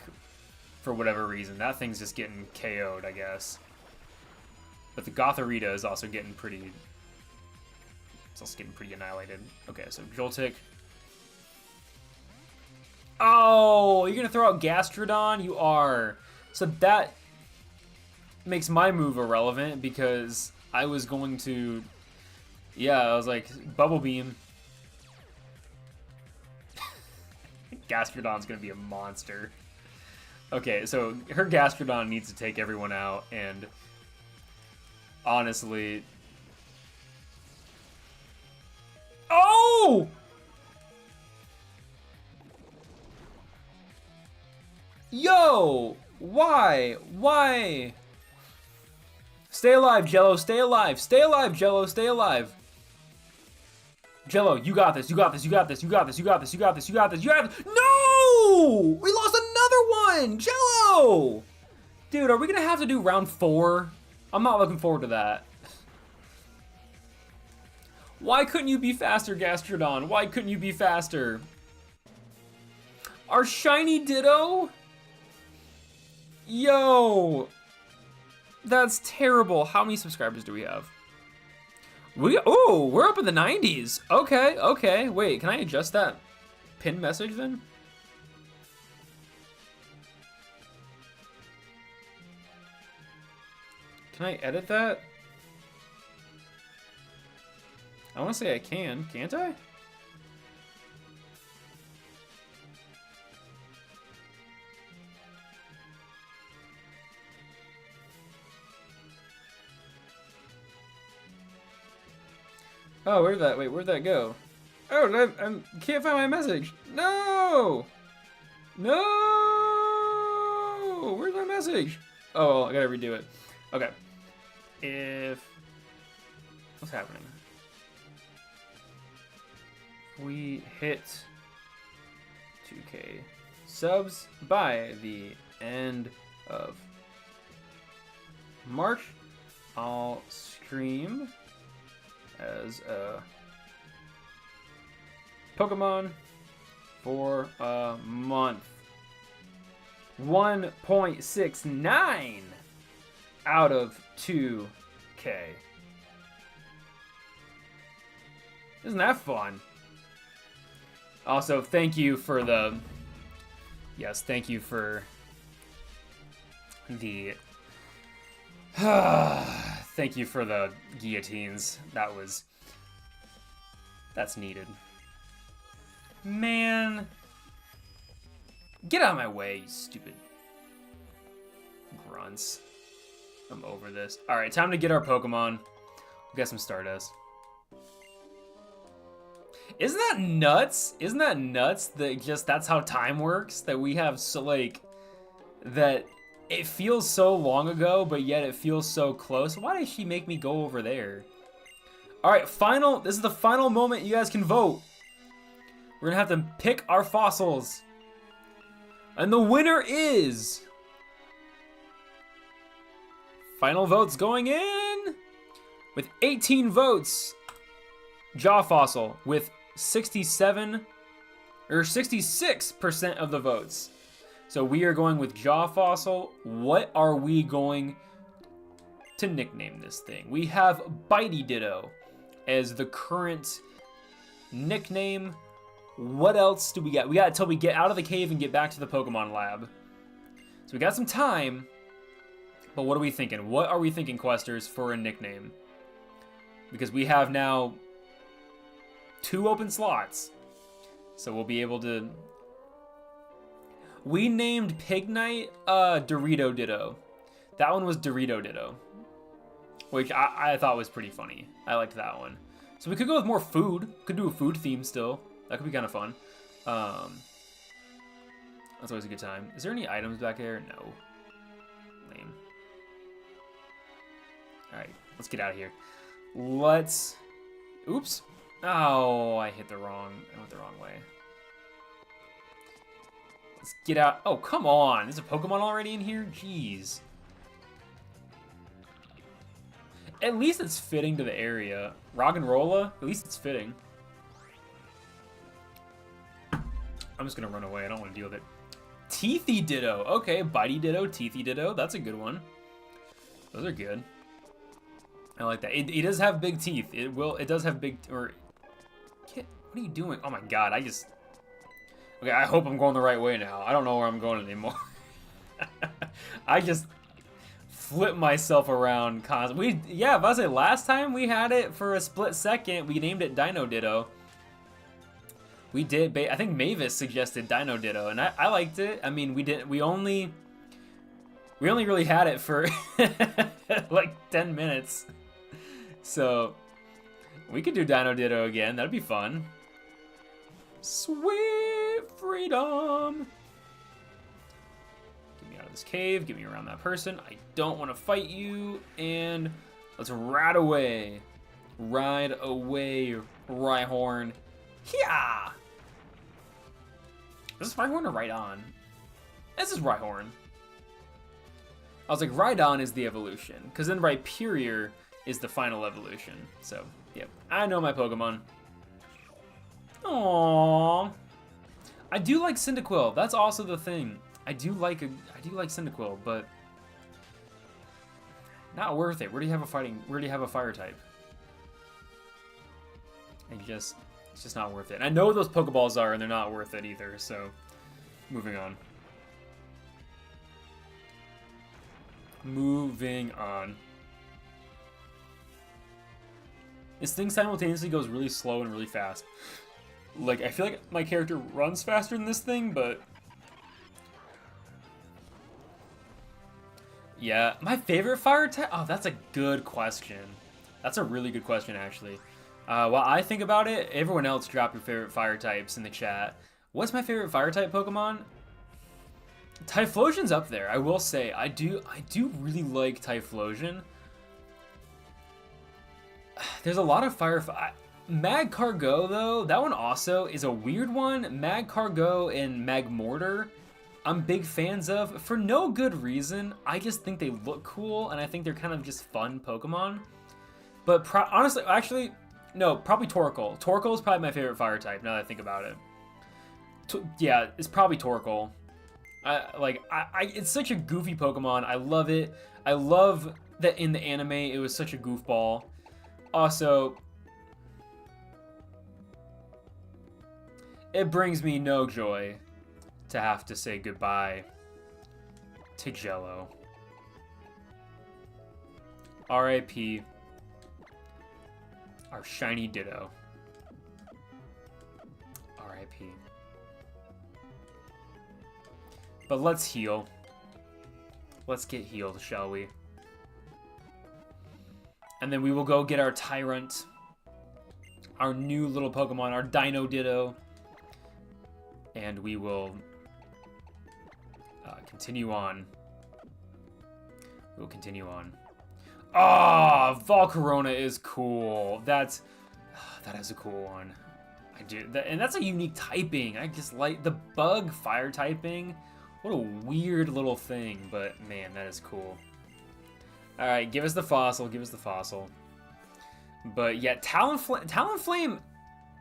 for whatever reason. That thing's just getting KO'd, I guess. But the Gothorita is also getting pretty... It's also getting pretty annihilated. Okay, so Joltik. Oh, you're gonna throw out Gastrodon? You are. So that makes my move irrelevant because I was going to... Yeah, I was like, Bubble Beam. Gastrodon's gonna be a monster. Okay, so her Gastrodon needs to take everyone out, and honestly... Oh! Yo! Why? Why? Stay alive, Jello. Stay alive. Stay alive, Jello. Stay alive. Jello, you got this. You got this. You got this. You got this. You got this. You got this. You got this. You got this. No! We lost another one! Jello! Dude, are we gonna have to do round 4? I'm not looking forward to that. Why couldn't you be faster, Gastrodon? Why couldn't you be faster? Our shiny Ditto? Yo! That's terrible. How many subscribers do we have? Oh, we're up in the 90s. Okay, okay. Wait, can I adjust that pin message then? Can I edit that? I want to say I can. Can't I? Oh, where'd that go? Oh, I can't find my message. No! No! Where's my message? Oh, I gotta redo it. Okay. What's happening? We hit 2K subs by the end of March. I'll stream as a Pokemon for a month. 1.69 out of 2K. Isn't that fun? Also, thank you for the... Yes, thank you for the... Thank you for the guillotines. That's needed. Man. Get out of my way, you stupid grunts. I'm over this. Alright, time to get our Pokemon. We got some Stardust. Isn't that nuts? Isn't that nuts that just that's how time works? That we have so, like, that it feels so long ago, but yet it feels so close. Why did she make me go over there? All right, final. This is the final moment. You guys can vote. We're gonna have to pick our fossils, and the winner is. Final votes going in with 18 votes. Jaw fossil with 67 or 66% of the votes. So we are going with jaw fossil. What are we going to nickname this thing? We have Bitey Ditto as the current nickname. What else do we got? We got until we get out of the cave and get back to the Pokemon lab. So we got some time. But what are we thinking? What are we thinking, Questers, for a nickname? Because we have now 2 open slots. So we'll be able to... We named Pignite Dorito Ditto. That one was Dorito Ditto. Which I thought was pretty funny. I liked that one. So we could go with more food. Could do a food theme still. That could be kind of fun. That's always a good time. Is there any items back there? No. Lame. Alright, let's get out of here. Let's... Oops. Oh, I went the wrong way. Let's get out. Oh, come on. There's a Pokemon already in here? Jeez. At least it's fitting to the area. Roggenrola? At least it's fitting. I'm just gonna run away. I don't want to deal with it. Teethy Ditto. Okay, Bitey Ditto, Teethy Ditto. That's a good one. Those are good. I like that. It does have big teeth. It does have big... Or... Kid, what are you doing? Oh my god, I just... Okay, I hope I'm going the right way now. I don't know where I'm going anymore. I just flip myself around constantly. Yeah, if I say last time we had it for a split second, we named it Dino Ditto. We did. I think Mavis suggested Dino Ditto, and I liked it. I mean, we only really had it for like 10 minutes. So we could do Dino Ditto again. That'd be fun. Sweet freedom. Get me out of this cave. Get me around that person. I don't want to fight you. And let's ride away. Ride away, Rhyhorn. Yeah. Is this Rhyhorn or Rhydon? This is Rhyhorn. I was like, Rhydon is the evolution, because then Rhyperior is the final evolution. So, yeah, I know my Pokemon. Aww. I do like Cyndaquil. That's also the thing. I do like Cyndaquil, but not worth it. Where do you have a fire type? It's just not worth it. And I know what those Pokeballs are, and they're not worth it either, so moving on. Moving on. This thing simultaneously goes really slow and really fast. Like, I feel like my character runs faster than this thing, but... Yeah, my favorite fire type? Oh, that's a good question. That's a really good question, actually. While I think about it, everyone else drop your favorite fire types in the chat. What's my favorite fire type Pokemon? Typhlosion's up there, I will say. I do really like Typhlosion. There's a lot of fire... Magcargo, though, that one also is a weird one. Magcargo and Magmortar, I'm big fans of. For no good reason, I just think they look cool, and I think they're kind of just fun Pokemon. But honestly, actually... No, probably Torkoal. Torkoal is probably my favorite fire type, now that I think about it. Yeah, it's probably Torkoal. It's such a goofy Pokemon. I love it. I love that in the anime, it was such a goofball. Also, it brings me no joy to have to say goodbye to Jello. R.I.P. our shiny Ditto. R.I.P. But let's heal. Let's get healed, shall we? And then we will go get our Tyrant. Our new little Pokemon, our Dino Ditto. And we will continue on. We will continue on. Oh, Volcarona is cool. That is a cool one. I do that, and that's a unique typing. I just like the bug fire typing. What a weird little thing, but man, that is cool. All right, give us the fossil. Give us the fossil. But yeah, Talonflame.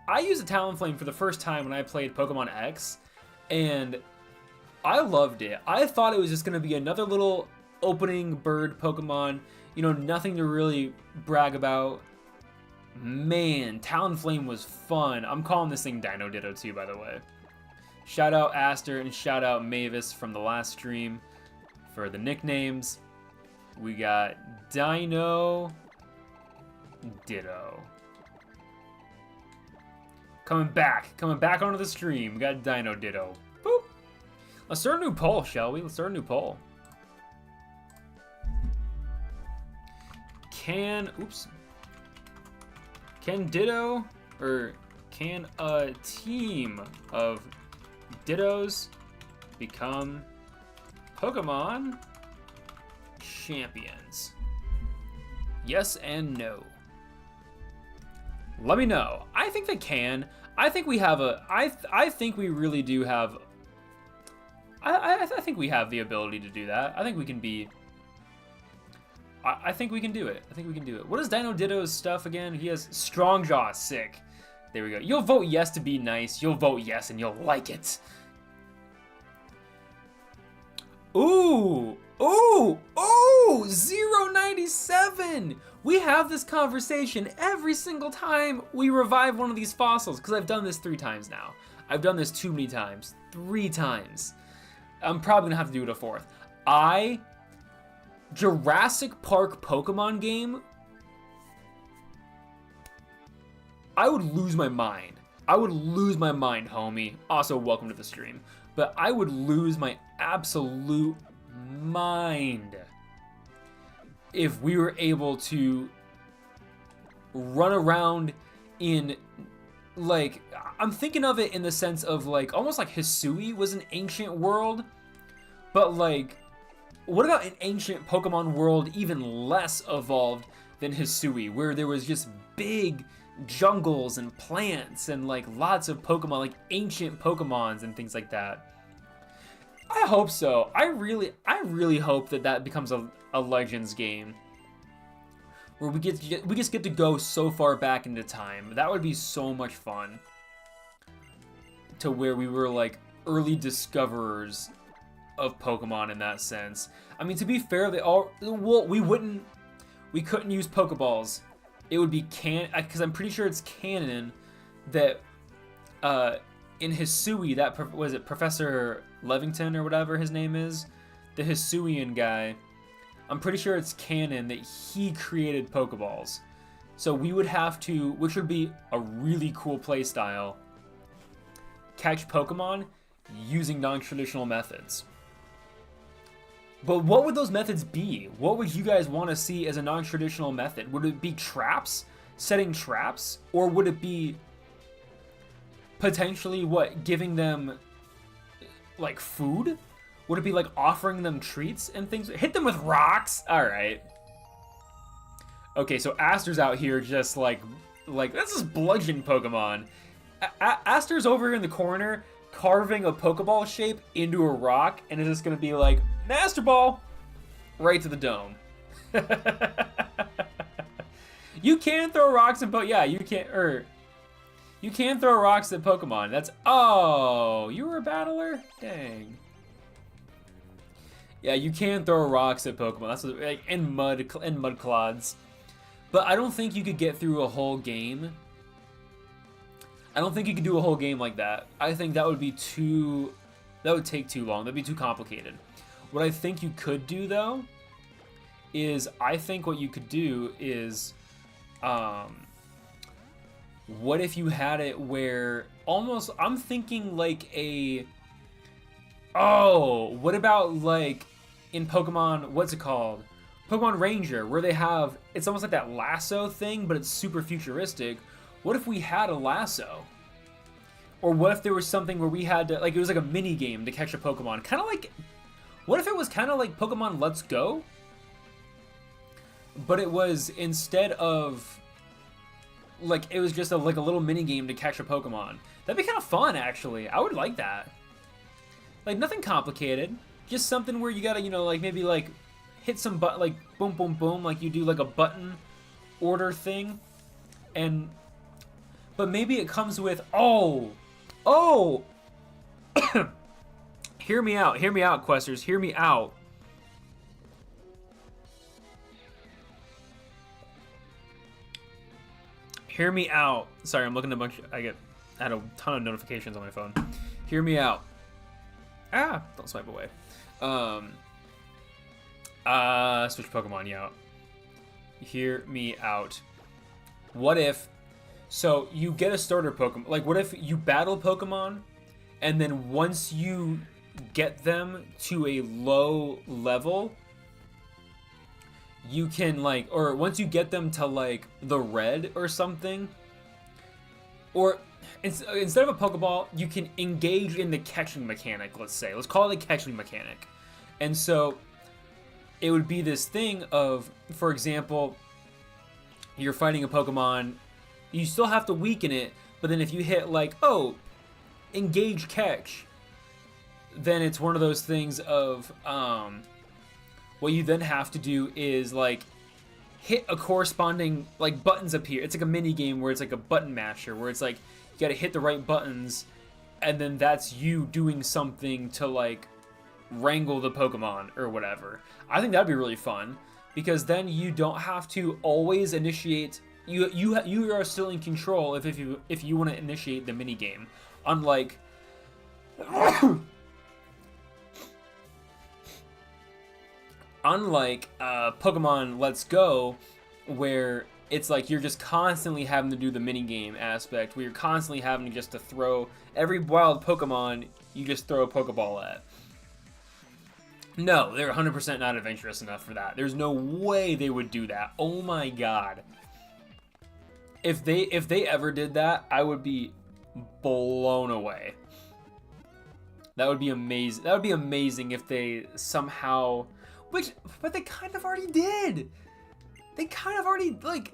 I used a Talonflame for the first time when I played Pokemon X, and I loved it. I thought it was just gonna be another little opening bird Pokemon. You know, nothing to really brag about. Man, Talonflame was fun. I'm calling this thing Dino Ditto too, by the way. Shout out Aster and shout out Mavis from the last stream for the nicknames. We got Dino Ditto. Coming back onto the stream. We got Dino Ditto. Boop. Let's start a new poll, shall we? Let's start a new poll. Can Ditto, or can a team of Dittos become Pokemon champions? Yes and no. Let me know. I think they can. I think we have a. I think we really do have. I think we have the ability to do that. I think we can be. I think we can do it. I think we can do it. What is Dino Ditto's stuff again? He has Strong Jaw. Sick. There we go. You'll vote yes to be nice. You'll vote yes and you'll like it. Ooh. Ooh. Ooh. 097. We have this conversation every single time we revive one of these fossils, because I've done this 3 times now. I've done this too many times. 3 times. I'm probably going to have to do it a 4th. Jurassic Park Pokemon game, I would lose my mind. I would lose my mind, homie. Also, welcome to the stream. But I would lose my absolute mind if we were able to run around in, like, I'm thinking of it in the sense of, like, almost like Hisui was an ancient world, but, like, what about an ancient Pokemon world even less evolved than Hisui, where there was just big jungles and plants and like lots of Pokemon, like ancient Pokemons and things like that? I hope so. I really hope that becomes a Legends game where we just get to go so far back into time. That would be so much fun. To where we were like early discoverers of Pokemon in that sense. I mean, to be fair, we couldn't use Pokeballs. It would be because I'm pretty sure it's canon that in Hisui, that was it Professor Levington or whatever his name is, the Hisuian guy, I'm pretty sure it's canon that he created Pokeballs. So we would have to, which would be a really cool playstyle, catch Pokemon using non-traditional methods. But what would those methods be? What would you guys want to see as a non-traditional method? Would it be traps? Setting traps? Or would it be potentially, giving them, like, food? Would it be, like, offering them treats and things? Hit them with rocks? Alright. Okay, so Aster's out here just, like this is bludgeon Pokemon. Aster's over here in the corner carving a Pokeball shape into a rock, and it's just gonna be like, Master Ball! Right to the dome. You can throw rocks at you can throw rocks at Pokemon. That's, oh, you were a battler? Dang. Yeah, you can throw rocks at Pokemon. That's what, like, and mud clods. But I don't think you could get through a whole game. I don't think you could do a whole game like that. I think that would be that would take too long. That'd be too complicated. What I think you could do, though, is what you could do is, what if you had it where almost, I'm thinking like what about like in Pokemon, what's it called? Pokemon Ranger, where they have, it's almost like that lasso thing, but it's super futuristic. What if we had a lasso? Or what if there was something where we had to, like, it was like a mini game to catch a Pokemon? Kind of like, what if it was kind of like Pokemon Let's Go? but it was instead of like it was just like a little mini game to catch a Pokemon. That'd be kind of fun, actually. I would like that. Like nothing complicated, just something where you gotta, you know, like maybe like hit some button, like boom, boom, boom, like you do like a button order thing, and but maybe it comes with oh. Hear me out, questers, hear me out. Hear me out. Sorry, I'm looking at a bunch. I had a ton of notifications on my phone. Hear me out. Ah, don't swipe away. Switch Pokemon, yeah. Hear me out. What if, so you get a starter Pokemon, like what if you battle Pokemon, and then once you get them to a low level, you can like, or once you get them to like the red or something, or instead of a Pokeball, you can engage in the catching mechanic, let's say. Let's call it a catching mechanic. And so it would be this thing of, for example, you're fighting a Pokemon, you still have to weaken it, but then if you hit like, oh, engage catch, then it's one of those things of, what you then have to do is like hit a corresponding, like buttons appear. It's like a mini game where it's like a button masher, where it's like you gotta hit the right buttons, and then that's you doing something to like wrangle the Pokemon or whatever. I think that'd be really fun, because then you don't have to always initiate. You are still in control if you want to initiate the mini game, unlike Pokemon Let's Go, where it's like you're just constantly having to do the mini game aspect, where you're constantly having to just to throw every wild Pokemon you just throw a Pokeball at. No, they're 100% not adventurous enough for that. There's no way they would do that. Oh my god. If they ever did that, I would be blown away. That would be amazing. That would be amazing if they somehow, but they kind of already did. They kind of already, like,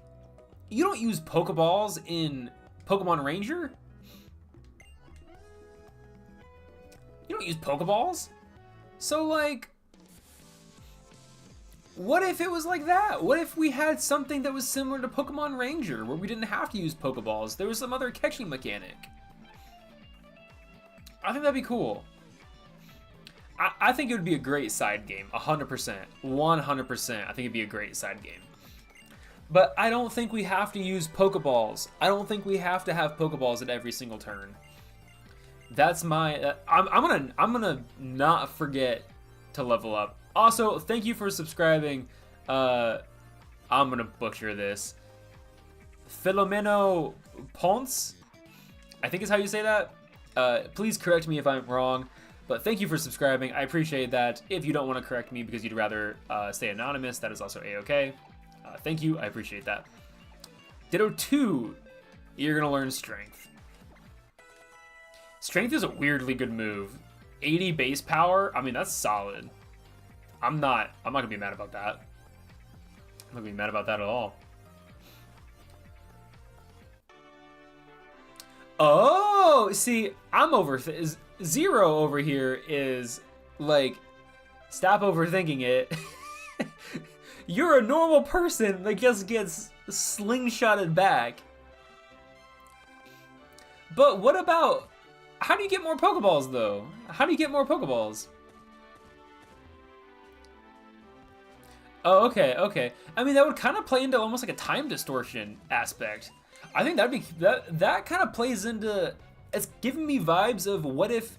you don't use Pokeballs in Pokemon Ranger. You don't use Pokeballs. So like, what if it was like that? What if we had something that was similar to Pokemon Ranger, where we didn't have to use Pokeballs? There was some other catching mechanic. I think that'd be cool. I think it would be a great side game, 100%. 100%. I think it'd be a great side game. But I don't think we have to use Pokeballs. I don't think we have to have Pokeballs at every single turn. That's my... I'm gonna not forget to level up. Also, thank you for subscribing. I'm gonna butcher this. Filomeno Ponce, I think is how you say that. Please correct me if I'm wrong, but thank you for subscribing. I appreciate that. If you don't want to correct me because you'd rather stay anonymous, that is also a-okay. Thank you, I appreciate that. Ditto 2, you're gonna learn Strength. Strength is a weirdly good move. 80 base power, I mean, that's solid. I'm not gonna be mad about that. I'm not gonna be mad about that at all. Oh, see, I'm Zero over here is like, stop overthinking it. You're a normal person that just gets slingshotted back. But what about, how do you get more Pokeballs though? How do you get more Pokeballs? Oh, okay, okay. I mean, that would kind of play into almost like a time distortion aspect. I think that kind of plays into, it's giving me vibes of what if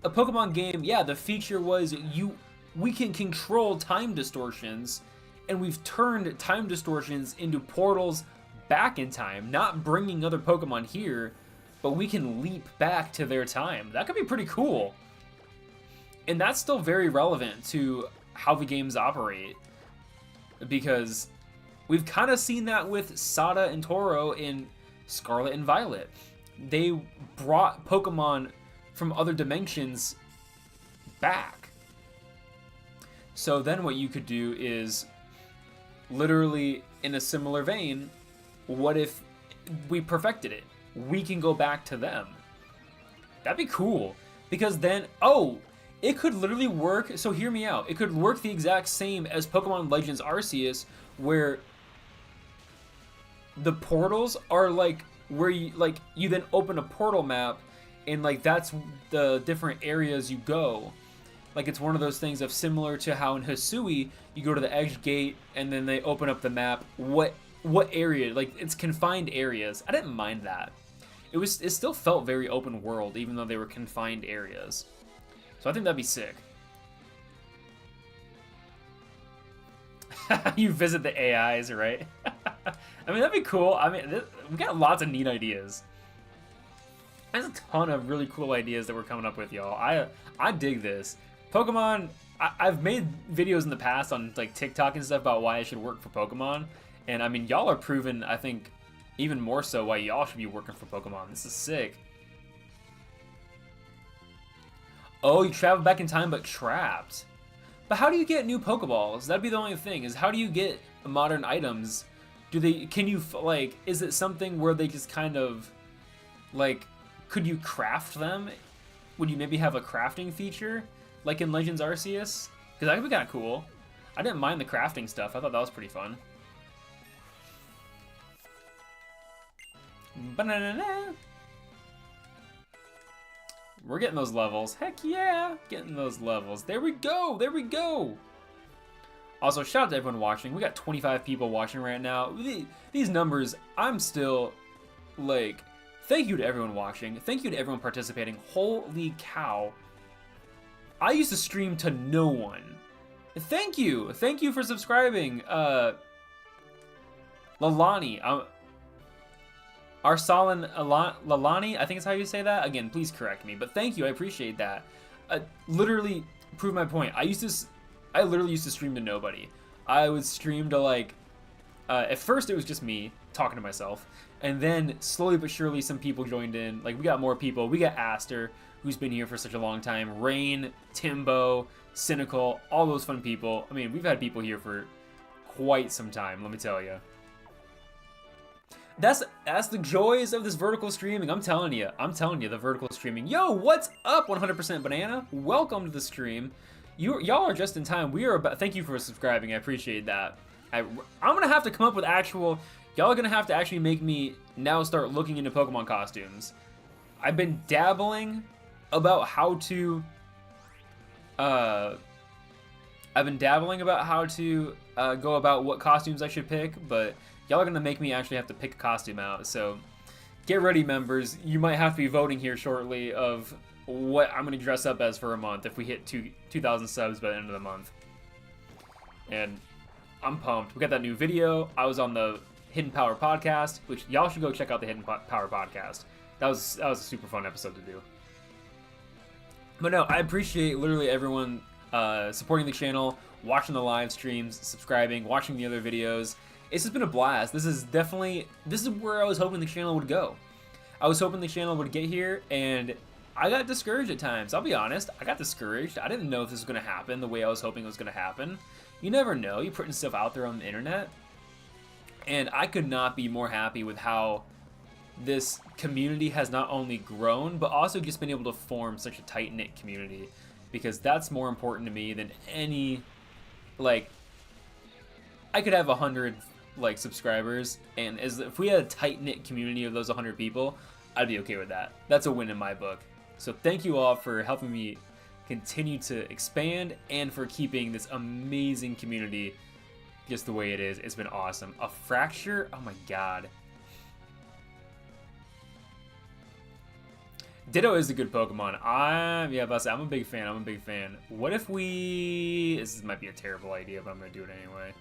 a Pokemon game, yeah, the feature was we can control time distortions, and we've turned time distortions into portals back in time, not bringing other Pokemon here, but we can leap back to their time. That could be pretty cool. And that's still very relevant to how the games operate, because we've kind of seen that with Sada and Toro in Scarlet and Violet. They brought Pokemon from other dimensions back. So then what you could do is literally in a similar vein, what if we perfected it? We can go back to them. That'd be cool. Because then, oh, it could literally work. So hear me out. It could work the exact same as Pokemon Legends Arceus, where the portals are like where you then open a portal map, and like that's the different areas you go. Like it's one of those things of similar to how in Hisui you go to the edge gate and then they open up the map. What area? Like it's confined areas. I didn't mind that. It still felt very open world even though they were confined areas. So I think that'd be sick. You visit the AIs, right? I mean, that'd be cool. I mean, we got lots of neat ideas. There's a ton of really cool ideas that we're coming up with, y'all. I dig this. Pokemon, I've made videos in the past on like TikTok and stuff about why I should work for Pokemon. And I mean, y'all are proven, I think, even more so why y'all should be working for Pokemon. This is sick. Oh, you travel back in time but trapped. But how do you get new Pokeballs? That'd be the only thing, is how do you get modern items? Can you, like, is it something where they just kind of, like, could you craft them? Would you maybe have a crafting feature, like in Legends Arceus? Because that would be kind of cool. I didn't mind the crafting stuff. I thought that was pretty fun. Banana. We're getting those levels. Heck yeah, getting those levels. There we go, there we go. Also, shout out to everyone watching. We got 25 people watching right now. These numbers, I'm still, like, thank you to everyone watching. Thank you to everyone participating. Holy cow. I used to stream to no one. Thank you. Thank you for subscribing. Lalani. Arsalan Lalani, I think is how you say that. Again, please correct me, but thank you, I appreciate that. Literally prove my point. I literally used to stream to nobody. I would stream to like, at first it was just me talking to myself, and then slowly but surely some people joined in. Like we got more people. We got Aster, who's been here for such a long time. Rain, Timbo, Cynical, all those fun people. I mean, we've had people here for quite some time, let me tell you. That's the joys of this vertical streaming. I'm telling you, the vertical streaming. Yo, what's up, 100% Banana? Welcome to the stream. Y'all are just in time. We are about. Thank you for subscribing. I appreciate that. I'm gonna have to come up with actual. Y'all are gonna have to actually make me now start looking into Pokemon costumes. I've been dabbling about how to. I've been dabbling about how to go about what costumes I should pick, but. Y'all are gonna make me actually have to pick a costume out, so get ready, members. You might have to be voting here shortly of what I'm gonna dress up as for a month if we hit 2,000 subs by the end of the month. And I'm pumped. We got that new video. I was on the Hidden Power podcast, which y'all should go check out the Hidden Power podcast. That was a super fun episode to do. But no, I appreciate literally everyone supporting the channel, watching the live streams, subscribing, watching the other videos. It's just been a blast. This is where I was hoping the channel would go. I was hoping the channel would get here, and I got discouraged at times. I'll be honest, I got discouraged. I didn't know if this was gonna happen the way I was hoping it was gonna happen. You never know, you're putting stuff out there on the internet. And I could not be more happy with how this community has not only grown, but also just been able to form such a tight-knit community. Because that's more important to me than any, like, I could have 100 like subscribers, and if we had a tight-knit community of those 100 people, I'd be okay with that. That's a win in my book. So thank you all for helping me continue to expand and for keeping this amazing community just the way it is. It's been awesome. A fracture? Oh my god. Ditto is a good Pokemon. I'm a big fan. What if we... This might be a terrible idea, but I'm going to do it anyway.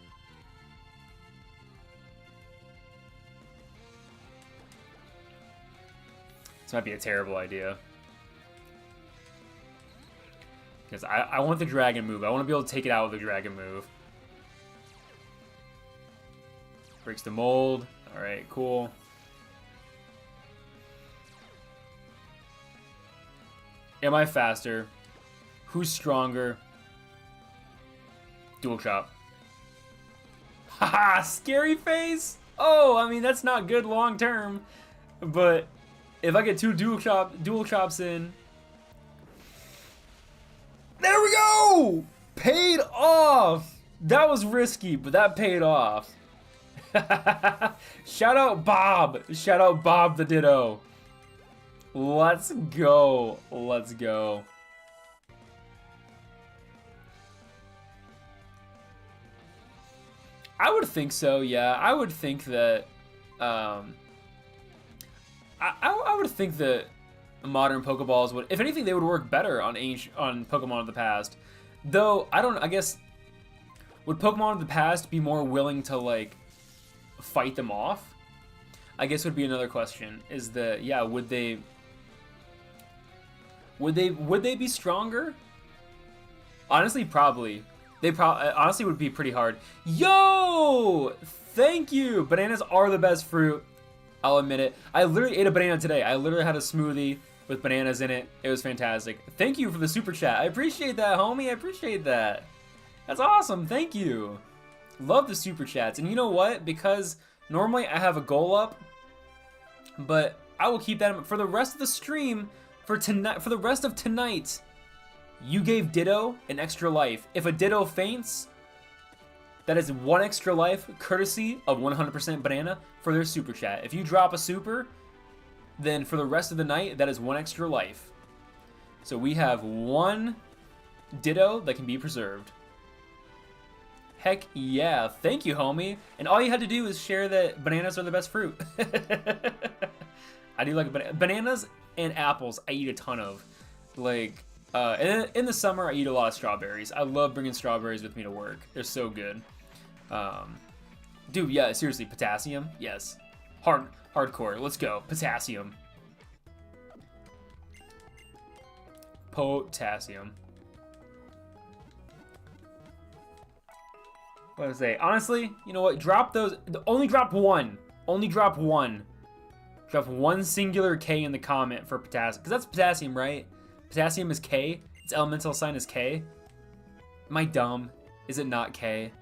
This might be a terrible idea. Because I want the dragon move. I want to be able to take it out with the dragon move. Breaks the mold. Alright, cool. Am I faster? Who's stronger? Dual chop. Haha, scary face. Oh, I mean that's not good long term, but if I get 2 dual chops in, there we go. Paid off. That was risky, but that paid off. Shout out Bob. Shout out Bob the Ditto. Let's go. Let's go. I would think so, yeah. I would think that, I would think that modern Pokeballs would, if anything, they would work better on Pokemon of the past. Though, I guess, would Pokemon of the past be more willing to, like, fight them off? I guess would be another question, is that, yeah, would they be stronger? Honestly, probably. They honestly would be pretty hard. Yo! Thank you! Bananas are the best fruit. I'll admit it. I literally ate a banana today. I literally had a smoothie with bananas in it. It was fantastic. Thank you for the super chat. I appreciate that, homie. I appreciate that. That's awesome. Thank you. Love the super chats. And you know what? Because normally I have a goal up, but I will keep that for the rest of the stream. For tonight, for the rest of tonight, you gave Ditto an extra life. If a Ditto faints, that is 1 extra life, courtesy of 100% Banana for their super chat. If you drop a super, then for the rest of the night, that is 1 extra life. So we have 1 Ditto that can be preserved. Heck yeah, thank you, homie. And all you had to do is share that bananas are the best fruit. I do like bananas and apples. I eat a ton of. Like, and in the summer, I eat a lot of strawberries. I love bringing strawberries with me to work. They're so good. Dude, yeah, seriously, potassium? Yes. Hardcore. Let's go. Potassium. Potassium. What did I say? Honestly, you know what? Drop those. Only drop 1. Only drop 1. Drop 1 singular K in the comment for potassium. Because that's potassium, right? Potassium is K. Its elemental sign is K. Am I dumb? Is it not K?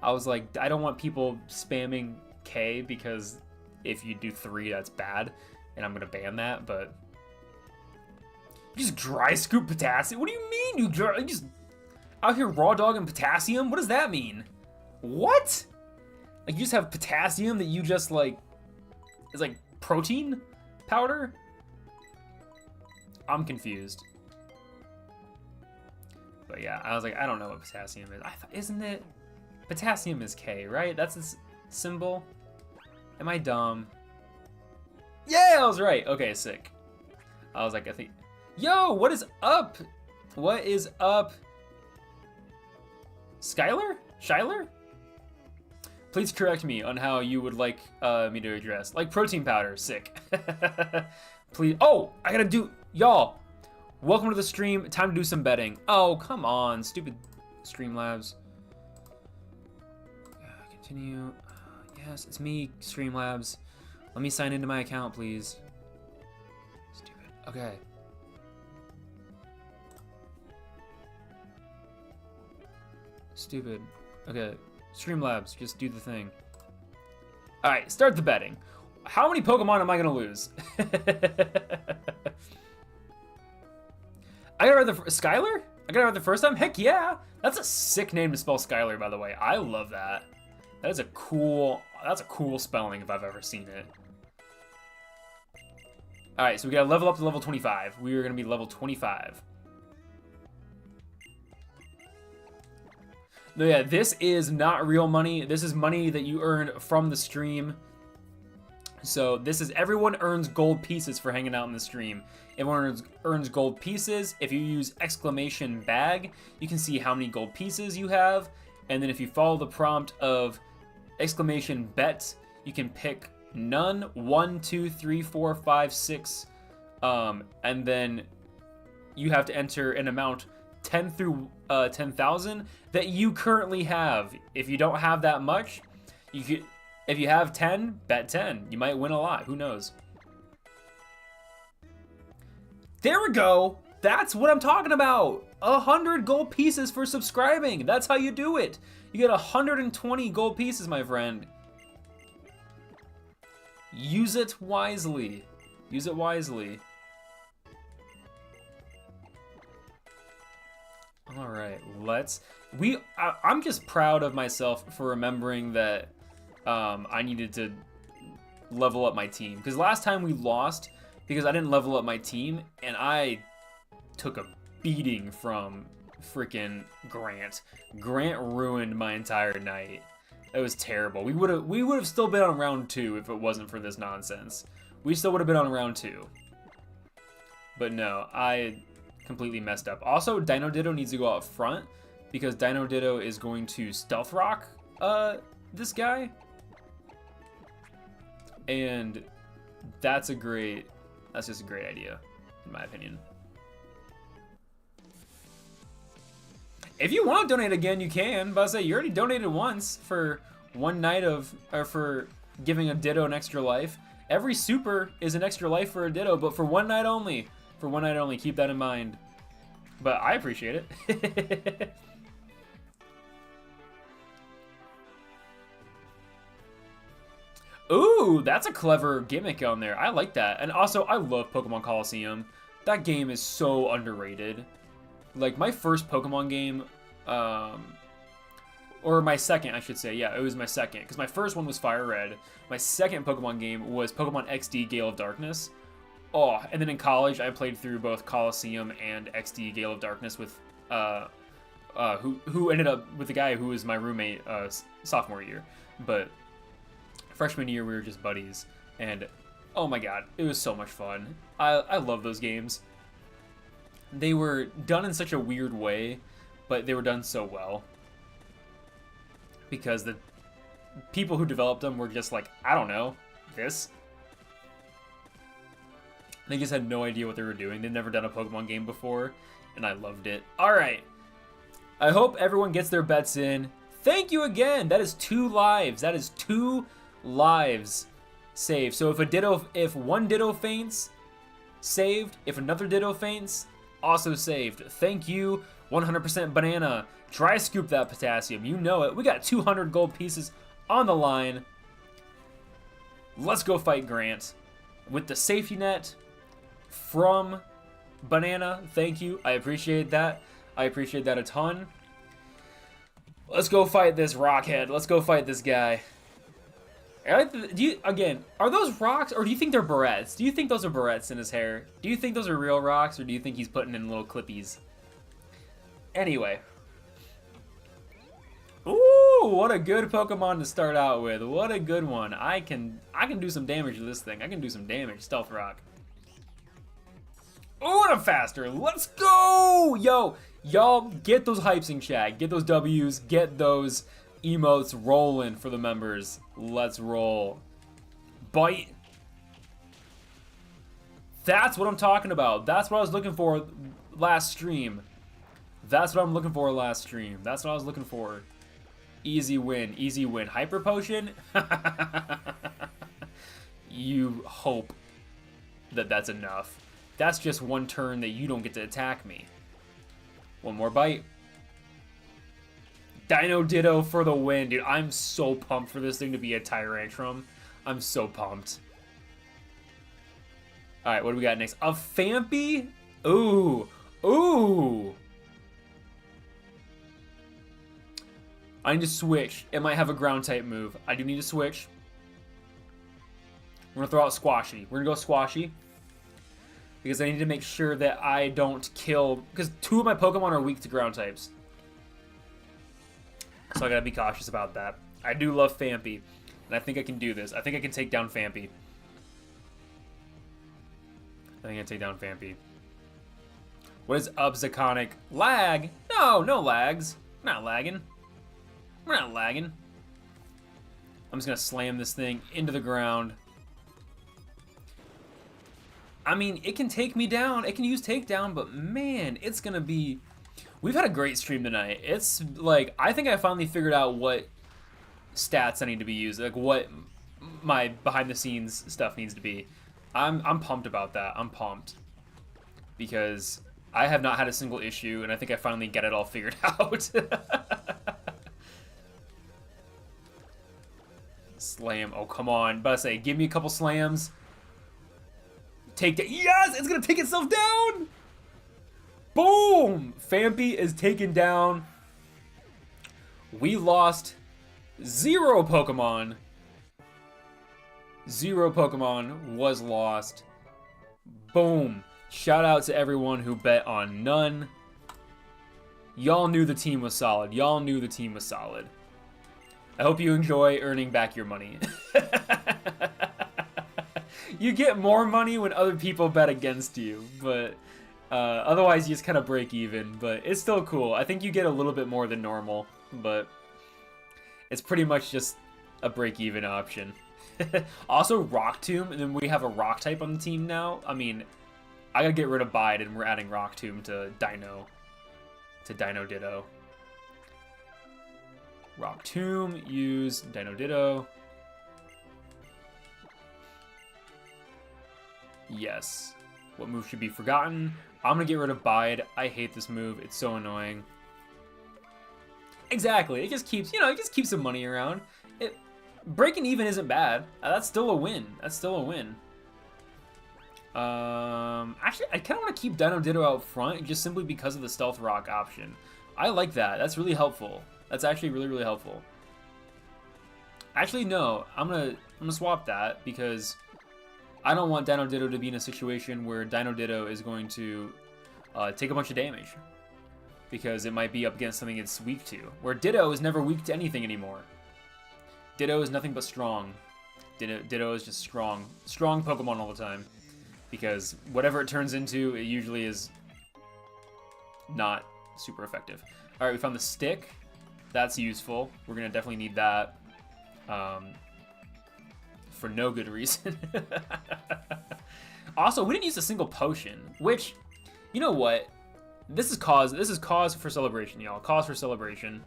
I was like, I don't want people spamming K because if you do 3, that's bad. And I'm going to ban that, but... You just dry scoop potassium? What do you mean you just... Out here raw dogging potassium? What does that mean? What? Like, you just have potassium that you just, like... It's like protein powder? I'm confused. But yeah, I was like, I don't know what potassium is. Isn't it? Potassium is K, right? That's its symbol. Am I dumb? Yeah, I was right. Okay, sick. I was like, I think... Yo, what is up? What is up? Skylar? Shyler? Please correct me on how you would like me to address. Like protein powder, sick. Please. Oh, I gotta do... Y'all, welcome to the stream. Time to do some betting. Oh, come on, stupid Streamlabs. Continue. Yes, it's me, Streamlabs. Let me sign into my account, please. Stupid. Okay. Stupid. Okay. Streamlabs, just do the thing. Alright, start the betting. How many Pokemon am I gonna lose? I got it right the Skylar? I got it right the first time? Heck yeah! That's a sick name to spell Skylar, by the way. I love that. That is a cool... That's a cool spelling if I've ever seen it. Alright, so we gotta level up to level 25. We are gonna be level 25. No, yeah, this is not real money. This is money that you earned from the stream. So this is everyone earns gold pieces for hanging out in the stream. Everyone earns gold pieces. If you use exclamation bag, you can see how many gold pieces you have. And then if you follow the prompt of exclamation bet, you can pick none, 1, 2, 3, 4, 5, 6. And then you have to enter an amount 10 through 10,000 that you currently have. If you don't have that much, you could... If you have 10, bet 10. You might win a lot. Who knows? There we go. That's what I'm talking about. 100 gold pieces for subscribing. That's how you do it. You get 120 gold pieces, my friend. Use it wisely. Use it wisely. All right, I'm just proud of myself for remembering that I needed to level up my team. Because last time we lost because I didn't level up my team, and I took a beating from freaking Grant. Grant ruined my entire night. It was terrible. We would have still been on round 2 if it wasn't for this nonsense. We still would have been on round 2. But no, I completely messed up. Also, Dino Ditto needs to go out front because Dino Ditto is going to stealth rock this guy. And that's just a great idea, in my opinion. If you want to donate again, you can. But I say you already donated once for one night for giving a Ditto an extra life. Every super is an extra life for a Ditto, but for one night only. For one night only, keep that in mind. But I appreciate it. Ooh, that's a clever gimmick on there. I like that. And also, I love Pokemon Coliseum. That game is so underrated. Like, my first Pokemon game, or my second, I should say. Yeah, it was my second. Because my first one was Fire Red. My second Pokemon game was Pokemon XD Gale of Darkness. Oh, and then in college, I played through both Coliseum and XD Gale of Darkness with, who ended up with the guy who was my roommate sophomore year. But freshman year, we were just buddies. And, oh my god, it was so much fun. I love those games. They were done in such a weird way, but they were done so well. Because the people who developed them were just like, I don't know, this? They just had no idea what they were doing. They'd never done a Pokemon game before, and I loved it. Alright, I hope everyone gets their bets in. Thank you again! That is 2 lives. That is 2 lives saved. So if one Ditto faints, saved. If another Ditto faints, also saved. Thank you, 100% Banana. Dry scoop that potassium. You know it. We got 200 gold pieces on the line. Let's go fight Grant with the safety net from Banana. Thank you. I appreciate that. I appreciate that a ton. Let's go fight this Rockhead. Let's go fight this guy. Again, are those rocks, or do you think they're barrettes? Do you think those are barrettes in his hair? Do you think those are real rocks, or do you think he's putting in little clippies? Anyway. Ooh, what a good Pokemon to start out with. What a good one. I can do some damage to this thing. I can do some damage. Stealth Rock. Oh, and I'm faster. Let's go! Yo, y'all get those hypes in chat. Get those W's. Get those emotes rolling for the members. Let's roll. Bite. That's what I'm talking about. That's what I was looking for last stream. That's what I'm looking for last stream. That's what I was looking for. Easy win. Easy win. Hyper Potion? You hope that that's enough. That's just one turn that you don't get to attack me. One more bite. Dino Ditto for the win, dude. I'm so pumped for this thing to be a Tyrantrum. I'm so pumped. Alright, what do we got next? A Phanpy? Ooh. Ooh. I need to switch. It might have a ground type move. I do need to switch. We're going to throw out Squashy. We're going to go Squashy. Because I need to make sure that I don't kill... Because 2 of my Pokemon are weak to ground types. So I gotta be cautious about that. I do love Phanpy. And I think I can do this. I think I can take down Phanpy. I think I can take down Phanpy. What is up, Zaconic? Lag? No, no lags. We're not lagging. We're not lagging. I'm just gonna slam this thing into the ground. I mean, it can take me down. It can use takedown, but man, it's gonna be... We've had a great stream tonight. It's like, I think I finally figured out what stats I need to be using, like what my behind the scenes stuff needs to be. I'm pumped about that. I'm pumped because I have not had a single issue, and I think I finally get it all figured out. Slam. Oh, come on. But I say, give me a couple slams. Take that. Yes! It's going to take itself down! Boom! Phanpy is taken down. We lost 0 Pokemon. 0 Pokemon was lost. Boom. Shout out to everyone who bet on none. Y'all knew the team was solid. Y'all knew the team was solid. I hope you enjoy earning back your money. You get more money when other people bet against you, but otherwise you just kind of break even, but it's still cool. I think you get a little bit more than normal, but it's pretty much just a break-even option. Also, Rock Tomb, and then we have a Rock type on the team now. I mean, I gotta get rid of Bide, and we're adding Rock Tomb to Dino Ditto. Rock Tomb, use Dino Ditto. Yes. What move should be forgotten? I'm gonna get rid of Bide. I hate this move. It's so annoying. Exactly. It just keeps, it just keeps some money around. Breaking even isn't bad. That's still a win. That's still a win. Actually, I kind of want to keep Dino Ditto out front just simply because of the Stealth Rock option. I like that. That's really helpful. That's actually really, really helpful. Actually, no. I'm gonna swap that because I don't want Dino Ditto to be in a situation where Dino Ditto is going to take a bunch of damage because it might be up against something it's weak to. Where Ditto is never weak to anything anymore. Ditto is nothing but strong. Ditto is just strong. Strong Pokemon all the time. Because whatever it turns into, it usually is not super effective. Alright, we found the stick. That's useful. We're going to definitely need that. For no good reason. Also, we didn't use a single potion. Which, you know what? This is cause for celebration, y'all. Cause for celebration.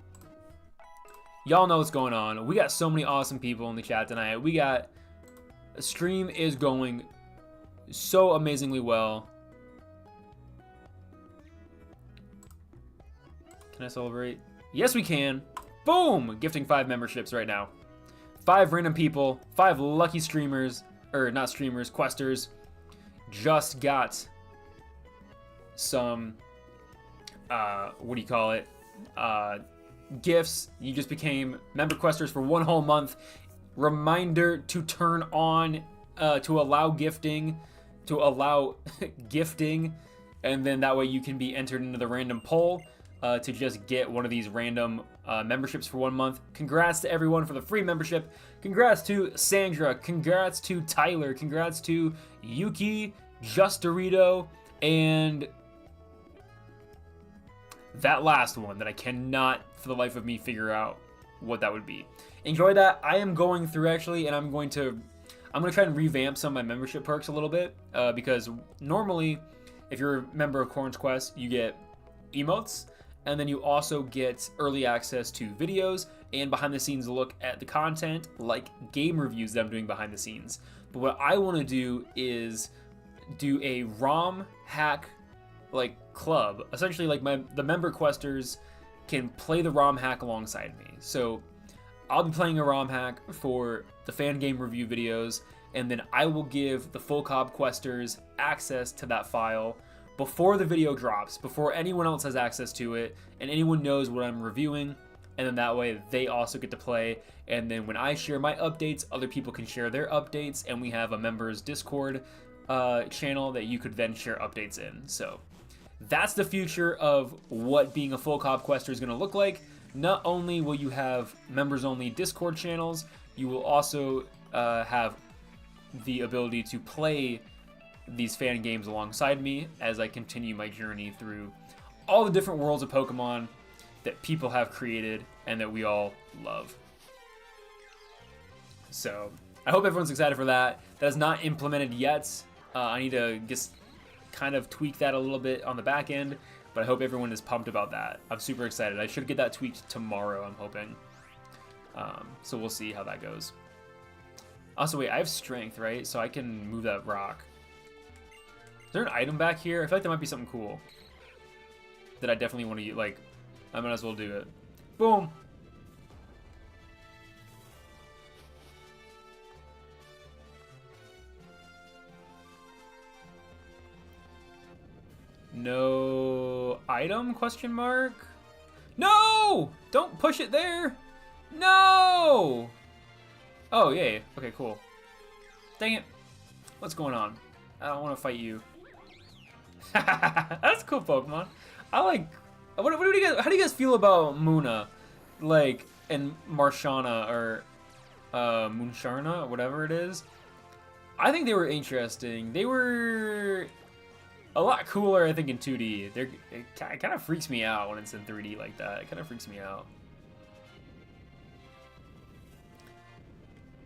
Y'all know what's going on. We got so many awesome people in the chat tonight. The stream is going so amazingly well. Can I celebrate? Yes, we can. Boom! Gifting 5 memberships right now. 5 random people, 5 lucky streamers, or not streamers, questers, just got some, what do you call it? Gifts. You just became member questers for 1 whole month. Reminder to turn on, to allow gifting, and then that way you can be entered into the random poll to just get one of these random memberships for 1 month. Congrats to everyone for the free membership. Congrats to Sandra. Congrats to Tyler. Congrats to Yuki, Just Dorito, and that last one that I cannot for the life of me figure out what that would be. Enjoy that. I am going through actually, and I'm going to try and revamp some of my membership perks a little bit because normally if you're a member of Quoorn's Quest, you get emotes, and then you also get early access to videos and behind the scenes look at the content like game reviews that I'm doing behind the scenes. But what I want to do is do a ROM hack club. Essentially the member questers can play the ROM hack alongside me. So I'll be playing a ROM hack for the fan game review videos, and then I will give the full cob questers access to that file before the video drops, before anyone else has access to it, and anyone knows what I'm reviewing, and then that way they also get to play, and then when I share my updates, other people can share their updates, and we have a members Discord channel that you could then share updates in. So that's the future of what being a full cob quester is going to look like. Not only will you have members only Discord channels, you will also have the ability to play these fan games alongside me as I continue my journey through all the different worlds of Pokemon that people have created and that we all love. So I hope everyone's excited for that. That is not implemented yet. I need to just kind of tweak that a little bit on the back end, but I hope everyone is pumped about that. I'm super excited. I should get that tweaked tomorrow, I'm hoping. So we'll see how that goes. Also, wait, I have strength, right? So I can move that rock. Is there an item back here? I feel like there might be something cool. that I definitely want to, like, I might as well do it. Boom. No item, question mark? No! Don't push it there! No! Oh, yay. Okay, cool. Dang it. What's going on? I don't want to fight you. That's a cool Pokemon. I like... What do you guys... How do you guys feel about Muna? Like, and Marshana, or... Moonsharna, or whatever it is. I think they were interesting. They were... a lot cooler, I think, in 2D. It kind of freaks me out when it's in 3D like that. It kind of freaks me out.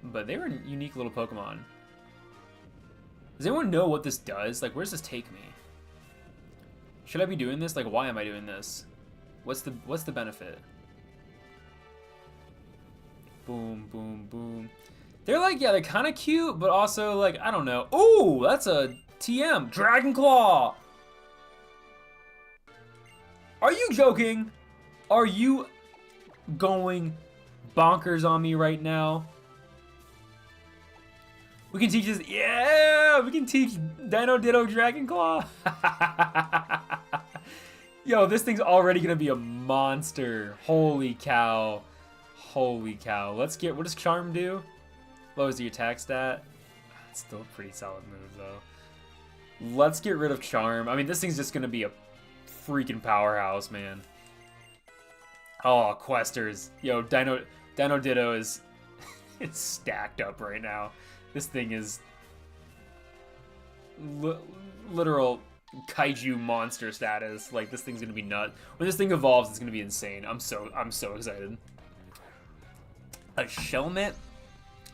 But they were unique little Pokemon. Does anyone know what this does? Like, where does this take me? Should I be doing this? Like, why am I doing this? What's the benefit? Boom, boom, boom. They're like, yeah, they're kind of cute, but also, like, I don't know. Ooh, that's a TM. Dragon Claw! Are you joking? Are you going bonkers on me right now? We can teach this. Yeah! We can teach Dino Ditto Dragon Claw. Yo, this thing's already gonna be a monster. Holy cow. Holy cow. Let's get. What does Charm do? Lowers the attack stat. It's still a pretty solid move, though. Let's get rid of Charm. I mean, this thing's just gonna be a freaking powerhouse, man. Oh, Questers. Yo, Dino Ditto is it's stacked up right now. This thing is literal kaiju monster status. Like, this thing's gonna be nuts. When this thing evolves, it's gonna be insane. I'm so excited. A Shelmet?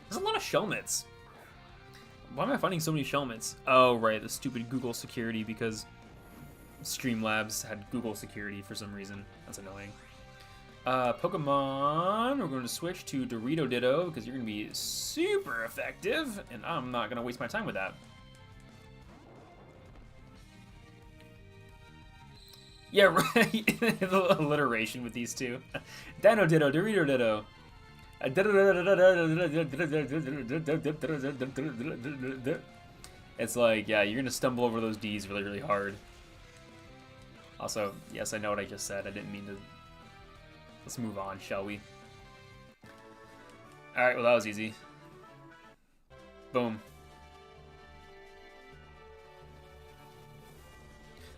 There's a lot of Shelmets. Why am I finding so many Shelmets? Oh, right, the stupid Google security, because Streamlabs had Google security for some reason. That's annoying. Pokemon, we're going to switch to Dorito Ditto, because you're going to be super effective, and I'm not going to waste my time with that. Yeah, right. The alliteration with these two. Dino Ditto, Dorito Ditto. It's like, yeah, you're gonna stumble over those D's really, really hard. Also, yes, I know what I just said. I didn't mean to. Let's move on, shall we? Alright, well, that was easy. Boom.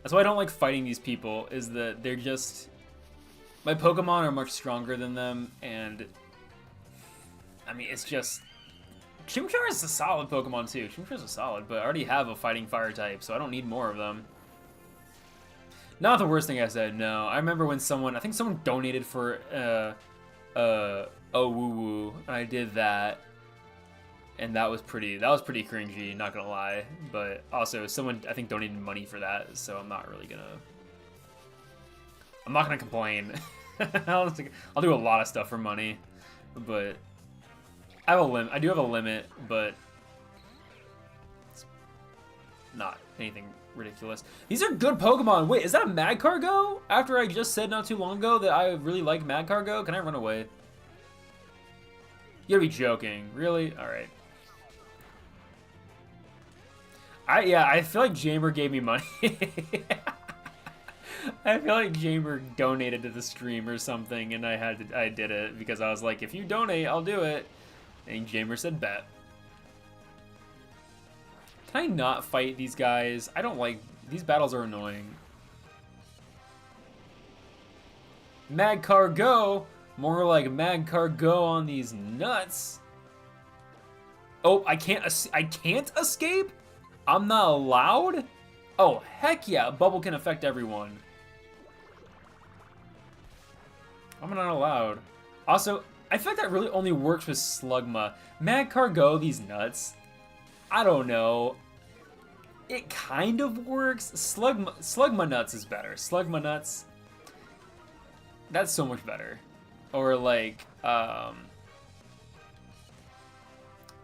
That's why I don't like fighting these people, is that they're just... My Pokemon are much stronger than them, and... I mean, it's just... Chimchar is a solid Pokemon, too. Chimchar's a solid, but I already have a fighting fire type, so I don't need more of them. Not the worst thing I said, no. I remember when someone... I think someone donated for, Woo-Woo, and I did that. And that was pretty cringy, not gonna lie. But also, someone, I think, donated money for that, so I'm not gonna complain. I'll do a lot of stuff for money, but I have a limit. I do have a limit, but it's not anything ridiculous. These are good Pokemon. Wait, is that a Magcargo? After I just said not too long ago that I really like Magcargo, can I run away? You gotta be joking. Really? Alright. Yeah, I feel like Jamer gave me money. I feel like Jamer donated to the stream or something, and I did it because I was like, if you donate, I'll do it. And Jamer said bet. Can I not fight these guys? I don't like... These battles are annoying. Magcargo? More like Magcargo on these nuts. Oh, I can't escape? I'm not allowed? Oh, heck yeah. A bubble can affect everyone. I'm not allowed. Also, I feel like that really only works with Slugma. Magcargo, these nuts. I don't know. It kind of works. Slugma nuts is better. Slugma nuts. That's so much better. Or like, what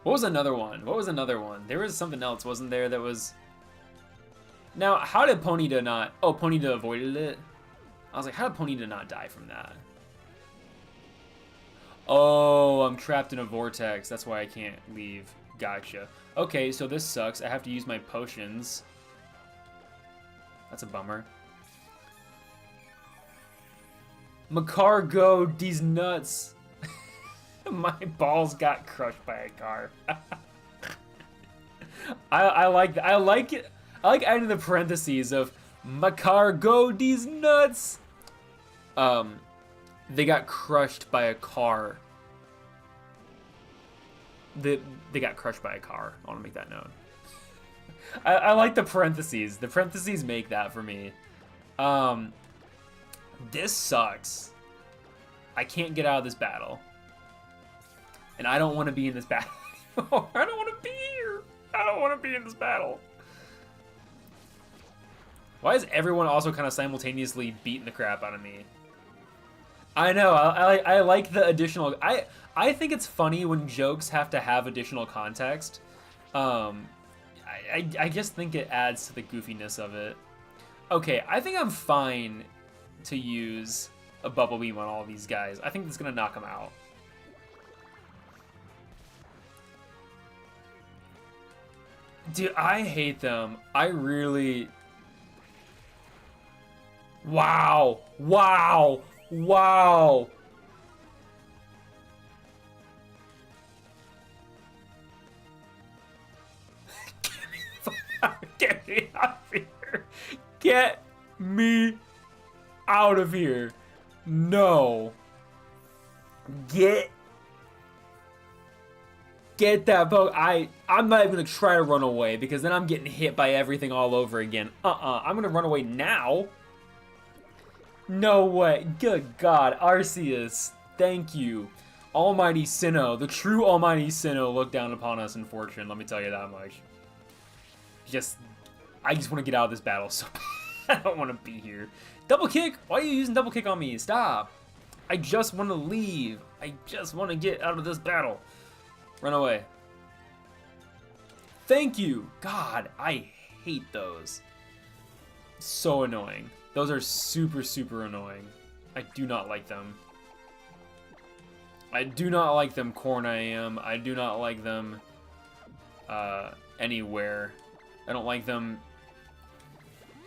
was another one? What was another one? There was something else, wasn't there, that was... Now, how did Ponyta not... Oh, Ponyta avoided it? I was like, how did Ponyta not die from that? Oh, I'm trapped in a vortex. That's why I can't leave. Gotcha. Okay, so this sucks. I have to use my potions. That's a bummer. Macargo, these nuts. My balls got crushed by a car. I like it. I like adding the parentheses of Macargo, these nuts. They got crushed by a car. They got crushed by a car. I want to make that known. I like the parentheses. The parentheses make that for me. This sucks. I can't get out of this battle. And I don't want to be in this battle anymore. I don't want to be here. I don't want to be in this battle. Why is everyone also kind of simultaneously beating the crap out of me? I know. I like the additional... I think it's funny when jokes have to have additional context. I just think it adds to the goofiness of it. Okay, I think I'm fine to use a Bubble Beam on all of these guys. I think that's going to knock them out. Dude, I hate them. I really... Wow! Wow! Wow! Get me out of here! Get me out of here! No! Get that boat. I'm not even gonna try to run away because then I'm getting hit by everything all over again. I'm gonna run away now. No way. Good God, Arceus. Thank you. Almighty Sinnoh, the true Almighty Sinnoh looked down upon us in fortune, let me tell you that much. I just want to get out of this battle so bad. I don't want to be here. Double kick? Why are you using double kick on me? Stop. I just want to leave. I just want to get out of this battle. Run away. Thank you. God, I hate those. So annoying. Those are super, super annoying. I do not like them. I do not like them, Quoorn I am. I do not like them anywhere. I don't like them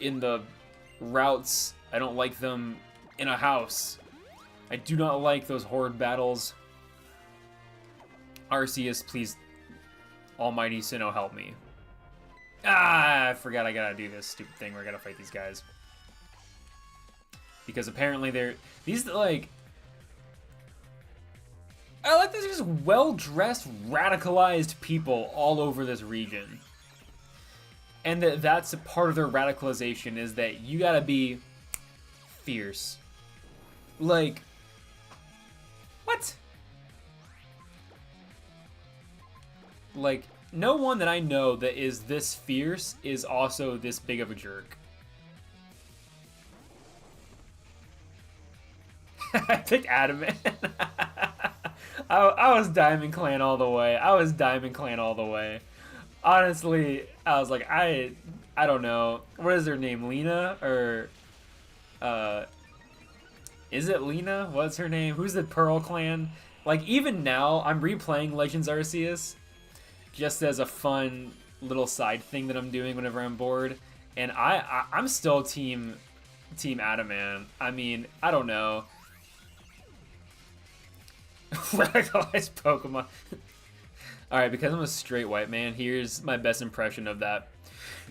in the routes. I don't like them in a house. I do not like those horde battles. Arceus, please, Almighty Sinnoh, help me. I forgot I gotta do this stupid thing where I gotta fight these guys. Because apparently these like... I like these just well-dressed, radicalized people all over this region. And that's a part of their radicalization, is that you gotta be fierce. Like, what? Like, no one that I know that is this fierce is also this big of a jerk. I picked Adamant. I was Diamond Clan all the way. I was Diamond Clan all the way. Honestly, I was like, I don't know. What is her name? Lena? Or, is it Lena? What's her name? Who's the Pearl Clan? Like, even now, I'm replaying Legends Arceus just as a fun little side thing that I'm doing whenever I'm bored. And I'm still Team Adamant. I mean, I don't know. Radicalized Pokemon. Alright, because I'm a straight white man, here's my best impression of that.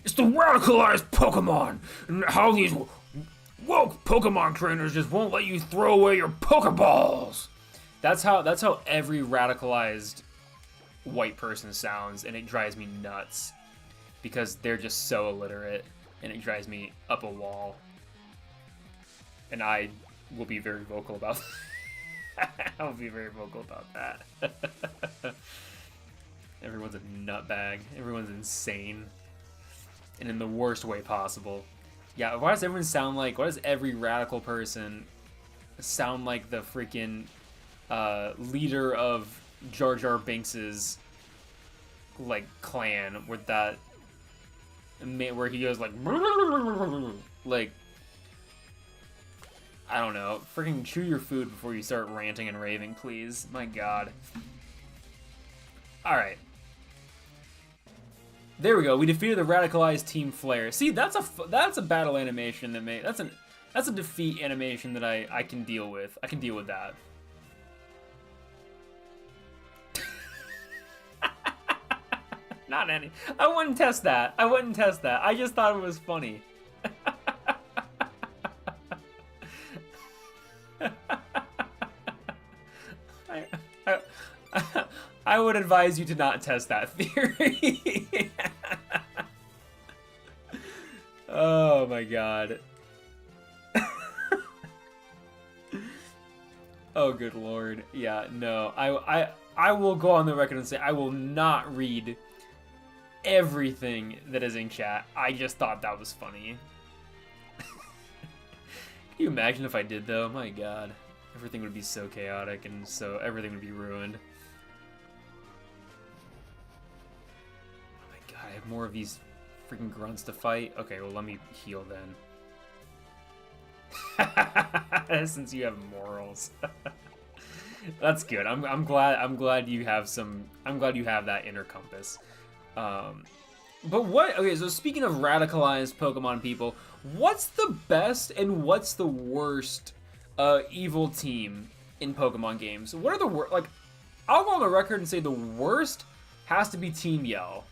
It's the radicalized Pokemon! And how these woke Pokemon trainers just won't let you throw away your Pokeballs! That's how every radicalized white person sounds, and it drives me nuts. Because they're just so illiterate, and it drives me up a wall. And I will be very vocal about that. I'll be very vocal about that. Everyone's a nutbag. Everyone's insane. And in the worst way possible. Yeah, why does everyone sound like... Why does every radical person sound like the freaking leader of Jar Jar Binks's like clan with that... Where he goes like... Like... I don't know. Freaking chew your food before you start ranting and raving, please. My god. Alright. There we go. We defeated the radicalized Team Flare. See, that's a battle animation that that's a defeat animation that I can deal with. I can deal with that. Not any. I wouldn't test that. I wouldn't test that. I just thought it was funny. I would advise you to not test that theory. Oh my god. Oh good lord. Yeah, no. I will go on the record and say I will not read everything that is in chat. I just thought that was funny. Can you imagine if I did though? My god. Everything would be so chaotic and so everything would be ruined. Oh my god, I have more of these freaking grunts to fight. Okay, well let me heal then. Since you have morals. That's good. I'm glad you have some. I'm glad you have that inner compass. But what? Okay, so speaking of radicalized Pokemon people, what's the best and what's the worst evil team in Pokemon games? What are the worst? Like, I'll go on the record and say the worst has to be Team Yell.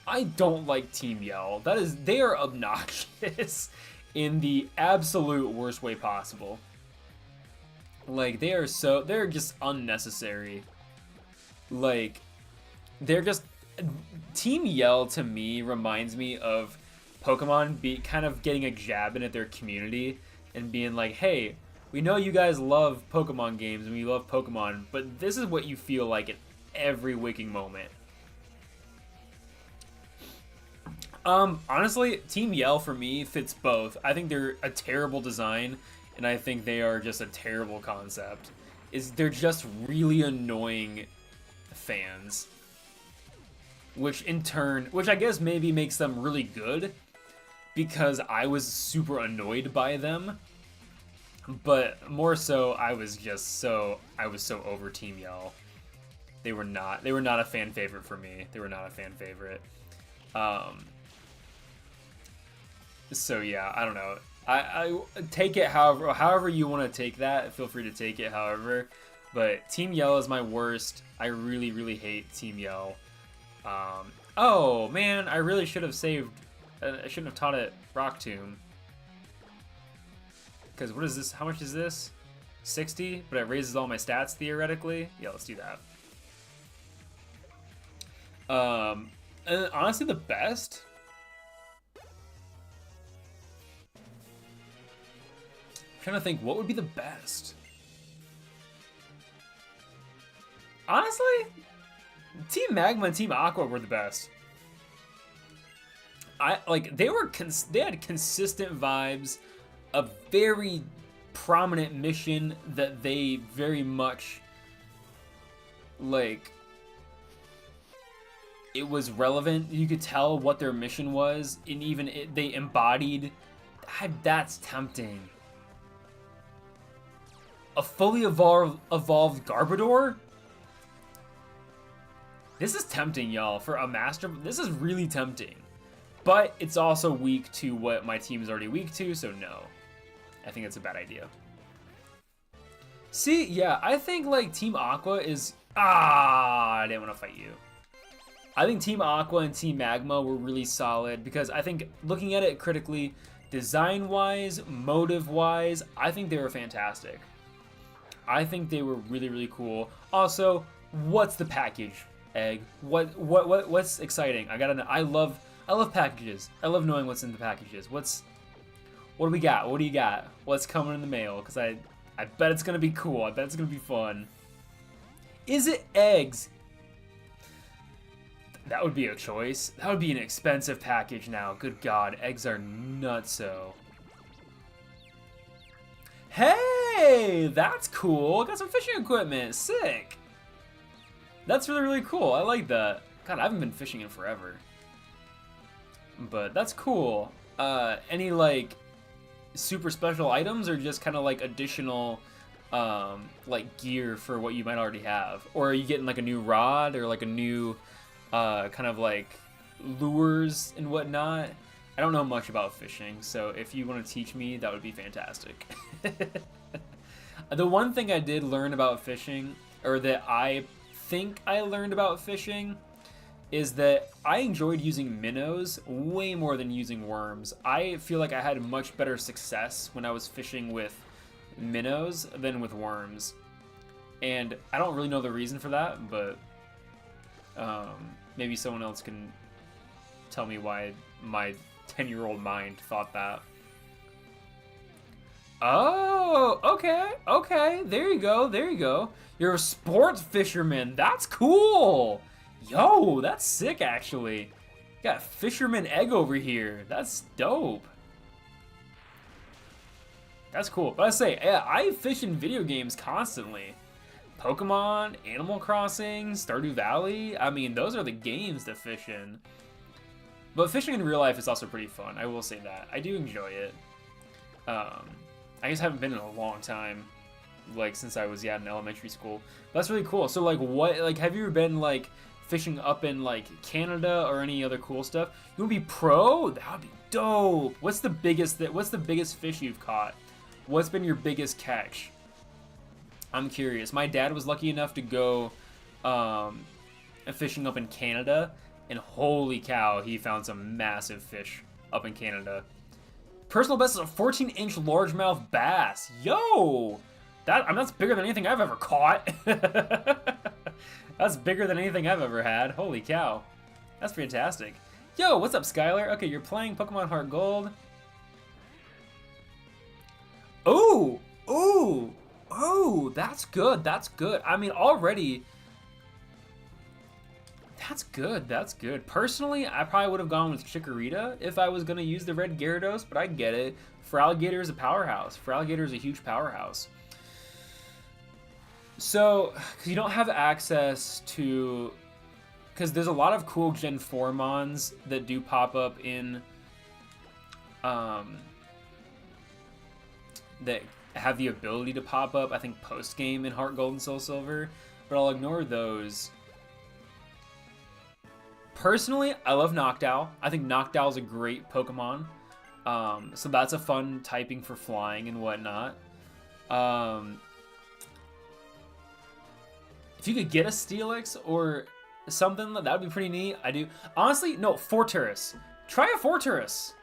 I don't like Team Yell. They are obnoxious in the absolute worst way possible. Like, they're just unnecessary. Like, they're just... Team Yell, to me, reminds me of Pokemon kind of getting a jab in at their community and being like, hey, we know you guys love Pokemon games and we love Pokemon, but this is what you feel like at every waking moment. Honestly, Team Yell for me fits both. I think they're a terrible design, and I think they are just a terrible concept. They're just really annoying fans. Which I guess maybe makes them really good, because I was super annoyed by them. But more so, I was so over Team Yell. They were not a fan favorite for me. They were not a fan favorite. So yeah, I don't know. I take it however you want to take that. Feel free to take it however. But Team Yell is my worst. I really, really hate Team Yell. Oh man, I really should have saved. I shouldn't have taught it Rock Tomb. Because what is this? How much is this? 60? But it raises all my stats theoretically. Yeah, let's do that. And honestly, the best. I'm trying to think, what would be the best? Honestly, Team Magma and Team Aqua were the best. They had consistent vibes, a very prominent mission that they very much like. It was relevant. You could tell what their mission was, and even they embodied. That's tempting. A fully evolved Garbodor? This is tempting, y'all. For a master, this is really tempting. But it's also weak to what my team is already weak to, so no. I think it's a bad idea. See, yeah, I think like Team Aqua is... I didn't want to fight you. I think Team Aqua and Team Magma were really solid because I think looking at it critically, design-wise, motive-wise, I think they were fantastic. I think they were really, really cool. Also, what's the package, Egg? What's exciting? I gotta know. I love packages. I love knowing what's in the packages. What do we got? What do you got? What's coming in the mail? Because I bet it's gonna be cool. I bet it's gonna be fun. Is it eggs? That would be a choice. That would be an expensive package now. Good God, eggs are nutso. Hey, that's cool. Got some fishing equipment. Sick. That's really, really cool. I like that. God, I haven't been fishing in forever. But that's cool. Any, like, super special items, or just kind of like additional like gear for what you might already have? Or are you getting like a new rod or like a new kind of like lures and whatnot? I don't know much about fishing, so if you want to teach me, that would be fantastic. The one thing I did learn about fishing, or that I think I learned about fishing, is that I enjoyed using minnows way more than using worms. I feel like I had much better success when I was fishing with minnows than with worms. And I don't really know the reason for that, but maybe someone else can tell me why my 10-year-old mind thought that. Oh, okay, okay. There you go, there you go. You're a sports fisherman. That's cool. Yo, that's sick, actually. Got a fisherman egg over here. That's dope. That's cool. But I say, yeah, I fish in video games constantly. Pokemon, Animal Crossing, Stardew Valley. I mean, those are the games to fish in. But fishing in real life is also pretty fun. I will say that. I do enjoy it. I just haven't been in a long time, like since I was in elementary school. But that's really cool. So like, what? Like, have you ever been like fishing up in like Canada or any other cool stuff? You wanna be pro? That would be dope. What's the biggest fish you've caught? What's been your biggest catch? I'm curious. My dad was lucky enough to go fishing up in Canada, and holy cow, he found some massive fish up in Canada. Personal best is a 14-inch largemouth bass. Yo! That's bigger than anything I've ever caught. That's bigger than anything I've ever had. Holy cow. That's fantastic. Yo, what's up, Skylar? Okay, you're playing Pokemon Heart Gold. Ooh! Ooh! Ooh! That's good, that's good. I mean, already... That's good, that's good. Personally, I probably would have gone with Chikorita if I was going to use the red Gyarados, but I get it. Feraligatr is a powerhouse. Feraligatr is a huge powerhouse. So, you don't have access to... Because there's a lot of cool Gen 4 mons that do pop up in... that have the ability to pop up, I think, post-game in Heart Gold and Soul Silver. But I'll ignore those. Personally, I love Noctowl. I think Noctowl is a great Pokemon. So that's a fun typing for flying and whatnot. If you could get a Steelix or something, that would be pretty neat. I do. Honestly, no, Forterus. Try a Forterus.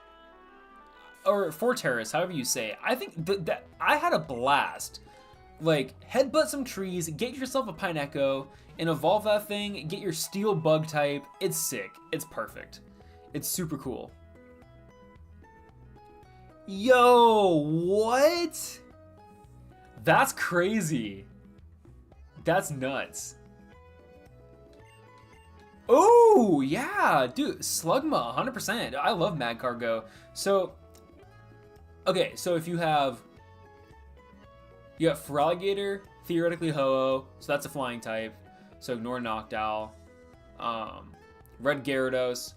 Or Forterus, however you say it. I think that I had a blast. Like, headbutt some trees, get yourself a Pineco, and evolve that thing, get your Steel Bug type. It's sick. It's perfect. It's super cool. Yo, what? That's crazy. That's nuts. Oh, yeah, dude, Slugma, 100%. I love Magcargo. So, okay, so if you have Feraligatr, theoretically Ho-Oh, so that's a flying type. So ignore Noctowl. Red Gyarados,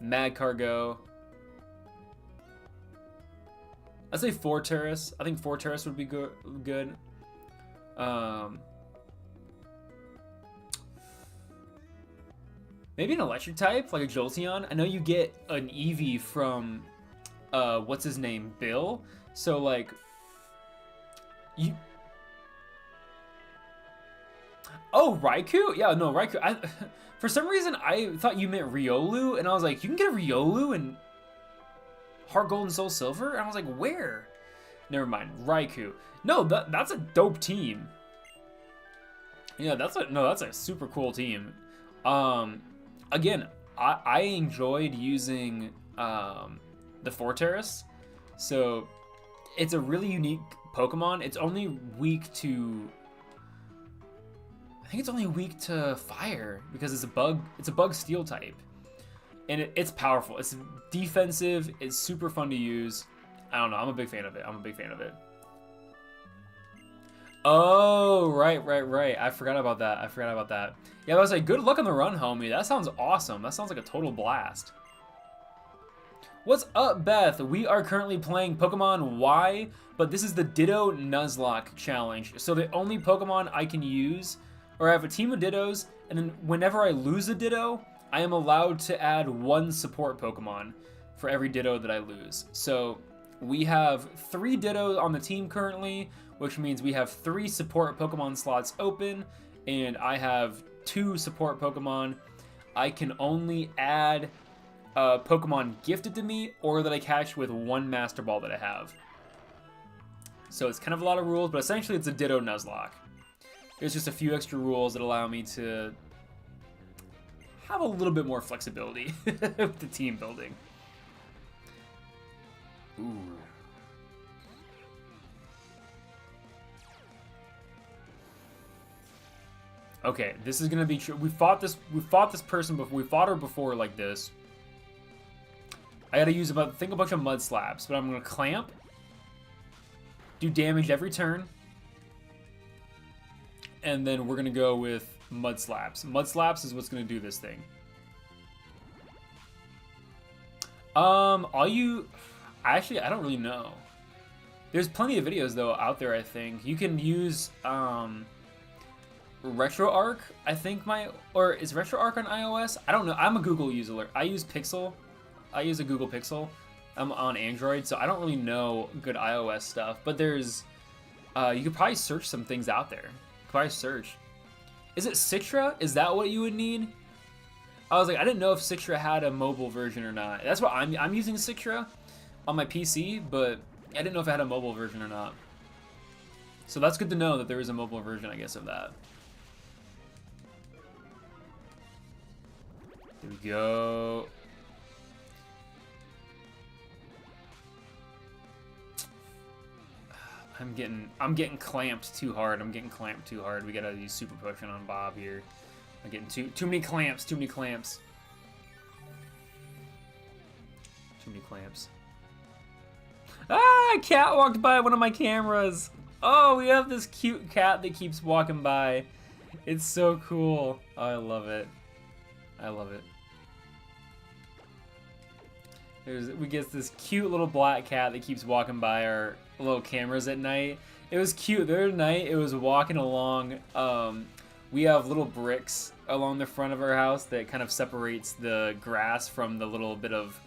Magcargo. I'd say Forterus. I think Forterus would be good. Maybe an electric type, like a Jolteon. I know you get an Eevee from, what's his name, Bill? So, like, you... Oh, Raikou? Yeah, no, Raikou. For some reason, I thought you meant Riolu, and I was like, you can get a Riolu in Heart Gold and Soul Silver? And I was like, where? Never mind, Raikou. No, that's a dope team. Yeah, that's a super cool team. Again, I enjoyed using the Forterus. So it's a really unique Pokemon. It's only weak to... I think it's only weak to fire because it's a bug steel type. And it's powerful. It's defensive. It's super fun to use. I don't know. I'm a big fan of it. Oh, right. I forgot about that. Yeah, I was like, good luck on the run, homie. That sounds awesome. That sounds like a total blast. What's up, Beth? We are currently playing Pokemon Y, but this is the Ditto Nuzlocke challenge. So the only Pokemon I can use, or I have a team of Dittos, and then whenever I lose a Ditto, I am allowed to add one support Pokemon for every Ditto that I lose. So we have 3 Dittos on the team currently, which means we have 3 support Pokemon slots open, and I have 2 support Pokemon. I can only add Pokemon gifted to me or that I catch with 1 Master Ball that I have. So it's kind of a lot of rules, but essentially it's a Ditto Nuzlocke. There's just a few extra rules that allow me to have a little bit more flexibility with the team building. Ooh. Okay, this is gonna be true. We fought this person before. We fought her before like this. I gotta use a bunch of mud slaps, but I'm gonna clamp, do damage every turn, and then we're gonna go with mud slaps. Mud slaps is what's gonna do this thing. Actually, I don't really know. There's plenty of videos though out there. I think you can use RetroArch. I think or is RetroArch on iOS? I don't know. I'm a Google user. I use Pixel. I use a Google Pixel. I'm on Android, so I don't really know good iOS stuff. But there's, you could probably search some things out there. Probably search. Is it Citra? Is that what you would need? I was like, I didn't know if Citra had a mobile version or not. That's what I'm using Citra on my PC, but I didn't know if it had a mobile version or not. So that's good to know that there is a mobile version, I guess, of that. There we go. I'm getting clamped too hard. I'm getting clamped too hard. We gotta use super potion on Bob here. I'm getting too many clamps. Too many clamps. Too many clamps. Ah! A cat walked by one of my cameras. Oh, we have this cute cat that keeps walking by. It's so cool. Oh, I love it. I love it. We get this cute little black cat that keeps walking by our little cameras at night. It was cute. The other night, it was walking along. We have little bricks along the front of our house that kind of separates the grass from the little bit of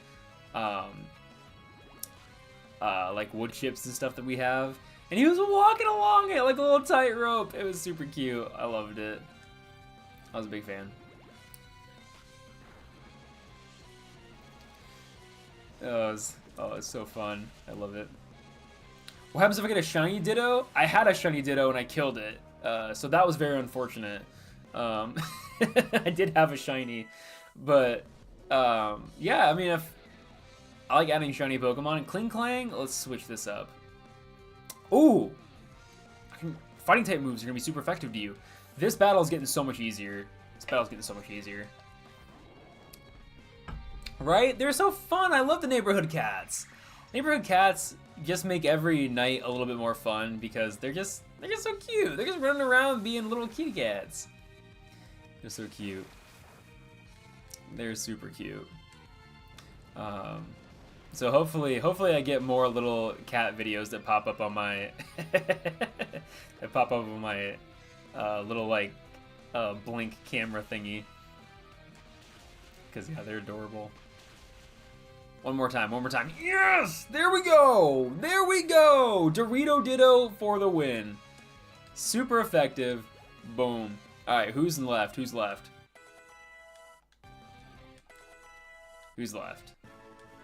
like wood chips and stuff that we have. And he was walking along it like a little tightrope. It was super cute. I loved it. I was a big fan. It's so fun. I love it. What happens if I get a shiny Ditto? I had a shiny Ditto and I killed it. So that was very unfortunate. I did have a shiny. But, yeah, I mean, I like adding shiny Pokemon. Kling Clang, let's switch this up. Ooh! Fighting type moves are going to be super effective to you. This battle is getting so much easier. Right? They're so fun. I love the neighborhood cats. Neighborhood cats just make every night a little bit more fun because they're just so cute. They're just running around being little kitty cats. They're so cute. They're super cute. So hopefully I get more little cat videos that pop up on my little like blink camera thingy. Because yeah, they're adorable. One more time. Yes! There we go! Dorito Ditto for the win. Super effective. Boom. Alright, who's left? Who's left?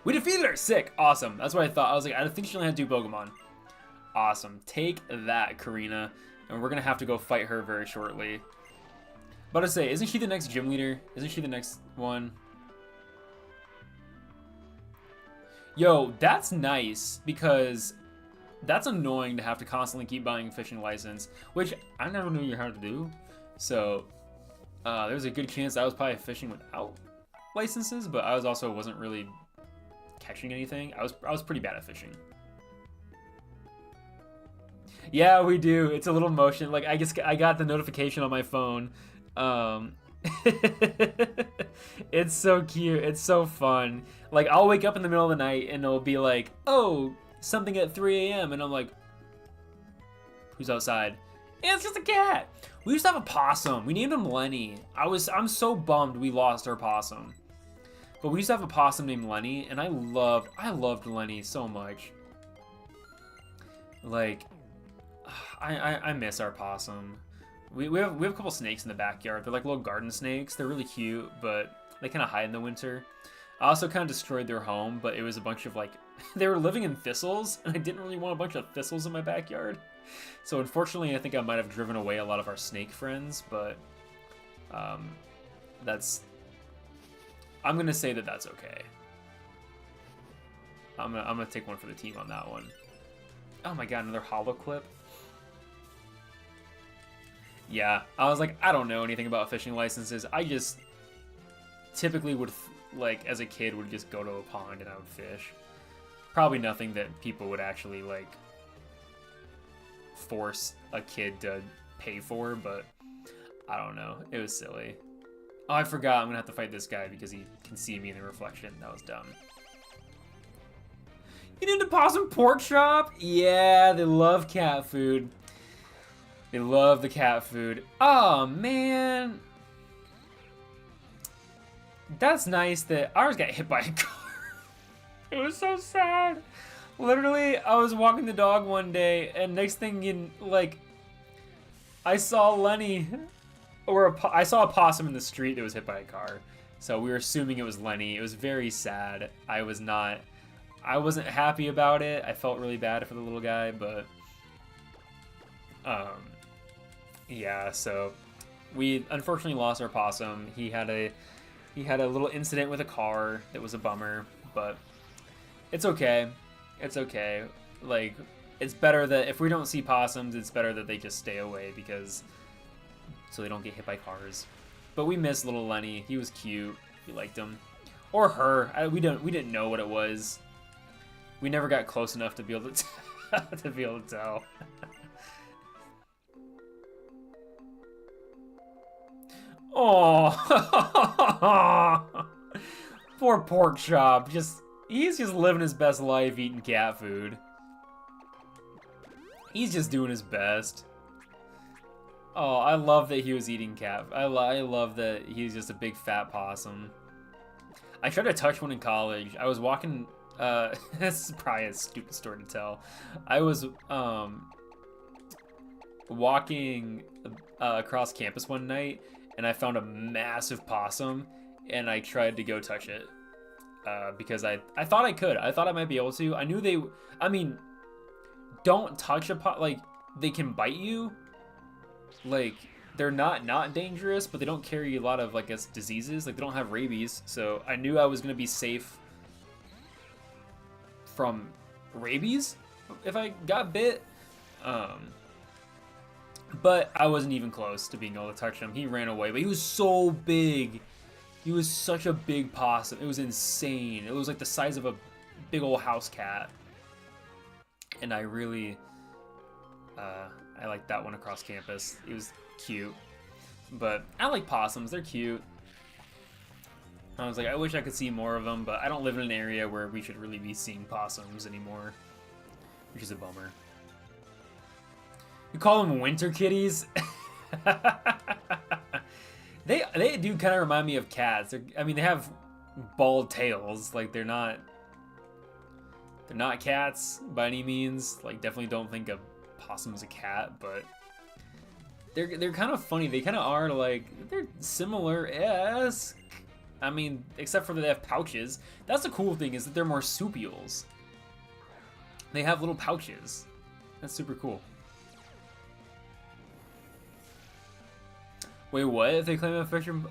We defeated her! Sick! Awesome. That's what I thought. I was like, I think she only had 2 Pokemon. Awesome. Take that, Karina. And we're gonna have to go fight her very shortly. But I say, isn't she the next gym leader? Isn't she the next one? Yo, that's nice because that's annoying to have to constantly keep buying a fishing license, which I never knew you had to do. So there's a good chance I was probably fishing without licenses, but I wasn't really catching anything. I was pretty bad at fishing. Yeah, we do. It's a little motion. Like I got the notification on my phone. It's so cute. It's so fun. Like, I'll wake up in the middle of the night and it'll be like, oh, something at 3 a.m. And I'm like, who's outside? And it's just a cat. We used to have a possum. We named him Lenny. I'm so bummed we lost our possum. But we used to have a possum named Lenny, and I loved Lenny so much. Like, I miss our possum. We have a couple snakes in the backyard. They're like little garden snakes. They're really cute, but they kind of hide in the winter. I also kind of destroyed their home, but it was a bunch of like, they were living in thistles, and I didn't really want a bunch of thistles in my backyard. So unfortunately, I think I might have driven away a lot of our snake friends, but I'm gonna say that that's okay. I'm gonna take one for the team on that one. Oh my god, another holo clip. Yeah, I was like, I don't know anything about fishing licenses. I just typically would, like, as a kid, would just go to a pond and I would fish. Probably nothing that people would actually, like, force a kid to pay for, but I don't know. It was silly. Oh, I forgot. I'm gonna have to fight this guy because he can see me in the reflection. That was dumb. You named a possum pork chop? Yeah, they love cat food. They love the cat food. Oh, man. That's nice that ours got hit by a car. It was so sad. Literally, I was walking the dog one day, and next thing you, like, I saw Lenny, I saw a possum in the street that was hit by a car. So we were assuming it was Lenny. It was very sad. I wasn't happy about it. I felt really bad for the little guy, but yeah, so we unfortunately lost our possum. He had a little incident with a car that was a bummer, but it's okay. It's okay. Like, it's better that if we don't see possums, it's better that they just stay away because so they don't get hit by cars. But we miss little Lenny. He was cute. We liked him. Or her. We didn't know what it was. We never got close enough to be able to to be able to tell. Oh, poor pork chop. He's just living his best life eating cat food. He's just doing his best. Oh, I love that he was eating cat. I love that he's just a big fat possum. I tried to touch one in college. I was walking. This is probably a stupid story to tell. I was walking across campus one night, and I found a massive possum, and I tried to go touch it because I thought I could. I thought I might be able to. I knew I mean, don't touch like, they can bite you. Like, they're not dangerous, but they don't carry a lot of, like, diseases. Like, they don't have rabies, so I knew I was gonna be safe from rabies if I got bit. But I wasn't even close to being able to touch him. He ran away, but he was so big. He was such a big possum. It was insane. It was like the size of a big old house cat. And I really, I liked that one across campus. It was cute. But I like possums. They're cute. I was like, I wish I could see more of them, but I don't live in an area where we should really be seeing possums anymore, which is a bummer. You call them winter kitties? They do kind of remind me of cats. I mean, they have bald tails. Like, they're not cats by any means. Like, definitely don't think of possum as a cat, but they're kind of funny. They kind of are, like, they're similar-esque. I mean, except for that they have pouches. That's the cool thing, is that they're marsupials. They have little pouches. That's super cool. Wait, what? If they claim a fisherman...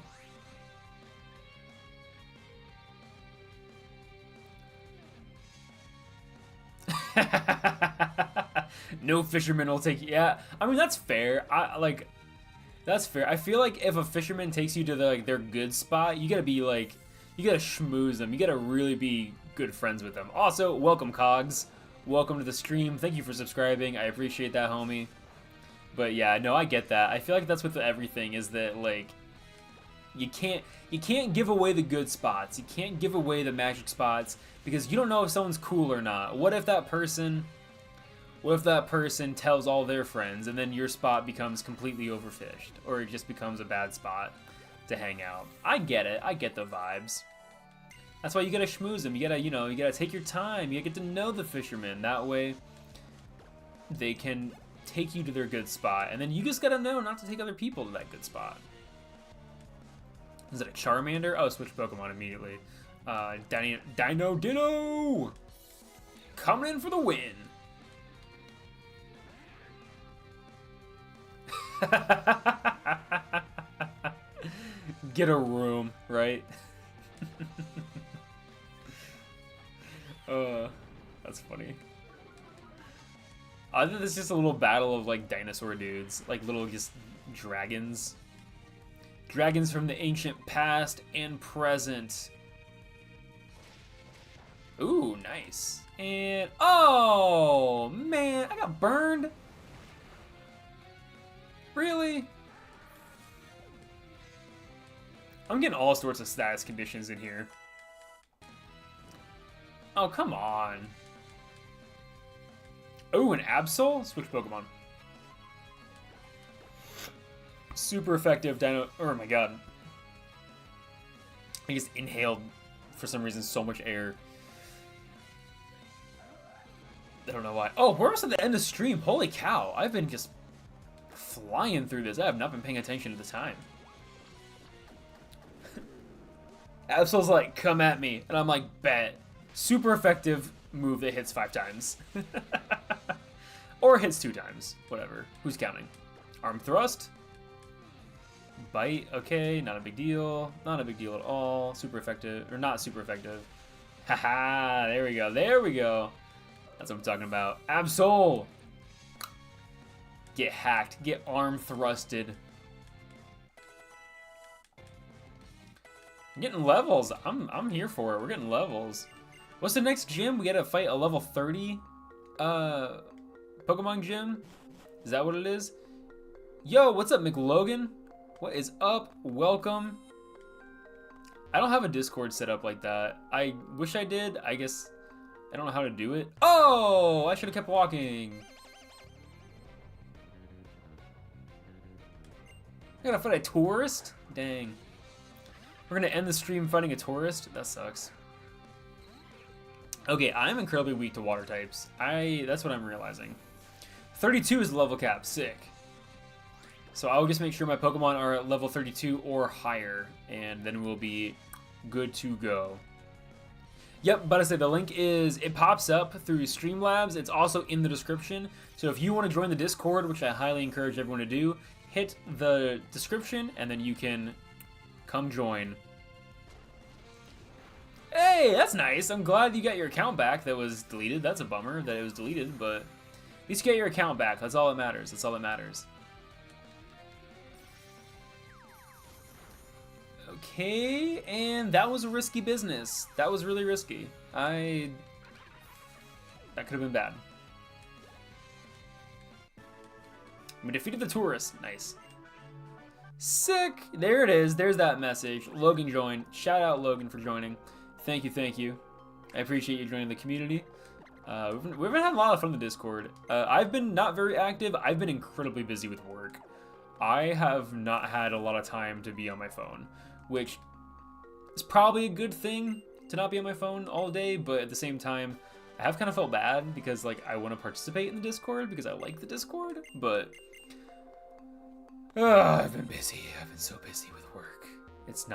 No fisherman will take you. Yeah, I mean, that's fair. That's fair. I feel like if a fisherman takes you to their good spot, you gotta be like, you gotta schmooze them. You gotta really be good friends with them. Also, welcome, Cogs. Welcome to the stream. Thank you for subscribing. I appreciate that, homie. But yeah, no, I get that. I feel like that's with everything, is that, like, You can't give away the good spots. You can't give away the magic spots because you don't know if someone's cool or not. What if that person tells all their friends and then your spot becomes completely overfished, or it just becomes a bad spot to hang out? I get it. I get the vibes. That's why you gotta schmooze them. You gotta take your time. You gotta get to know the fishermen. That way, they can take you to their good spot, and then you just gotta know not to take other people to that good spot. Is it a Charmander? Oh, switch Pokemon immediately. Ditto! Coming in for the win! Get a room, right? That's funny. I think this is just a little battle of like dinosaur dudes, like little just dragons. Dragons from the ancient past and present. Ooh, nice. And oh man, I got burned. Really? I'm getting all sorts of status conditions in here. Oh, come on. Oh, an Absol? Switch Pokemon. Super effective Dino. Oh my god. I just inhaled, for some reason, so much air. I don't know why. Oh, we're almost at the end of stream. Holy cow. I've been just flying through this. I have not been paying attention at the time. Absol's like, come at me. And I'm like, bet. Super effective move that hits 5 times. Or hits 2 times. Whatever. Who's counting? Arm thrust. Bite. Okay, not a big deal. Not a big deal at all. Super effective. Or not super effective. Haha, there we go. There we go. That's what I'm talking about. Absol! Get hacked. Get arm thrusted. I'm getting levels. I'm here for it. We're getting levels. What's the next gym? We gotta fight a level 30 Pokemon gym? Is that what it is? Yo, what's up, McLogan? What is up? Welcome. I don't have a Discord set up like that. I wish I did. I guess I don't know how to do it. Oh, I should have kept walking. I gotta fight a tourist? Dang. We're gonna end the stream fighting a tourist? That sucks. Okay, I'm incredibly weak to water types. That's what I'm realizing. 32 is the level cap. Sick. So I'll just make sure my Pokemon are at level 32 or higher, and then we'll be good to go. Yep, but I say the link it pops up through Streamlabs. It's also in the description. So if you want to join the Discord, which I highly encourage everyone to do, hit the description and then you can come join. Hey, that's nice. I'm glad you got your account back that was deleted. That's a bummer that it was deleted, but at least you get your account back. That's all that matters. That's all that matters. Okay, and that was a risky business. That was really risky. That could have been bad. We defeated the tourist. Nice. Sick. There it is. There's that message. Logan joined. Shout out Logan for joining. Thank you, thank you. I appreciate you joining the community. We've been having a lot of fun in the Discord. I've been not very active. I've been incredibly busy with work. I have not had a lot of time to be on my phone, which is probably a good thing to not be on my phone all day, but at the same time, I have kind of felt bad because like I want to participate in the Discord because I like the Discord, but I've been busy. I've been so busy with work. It's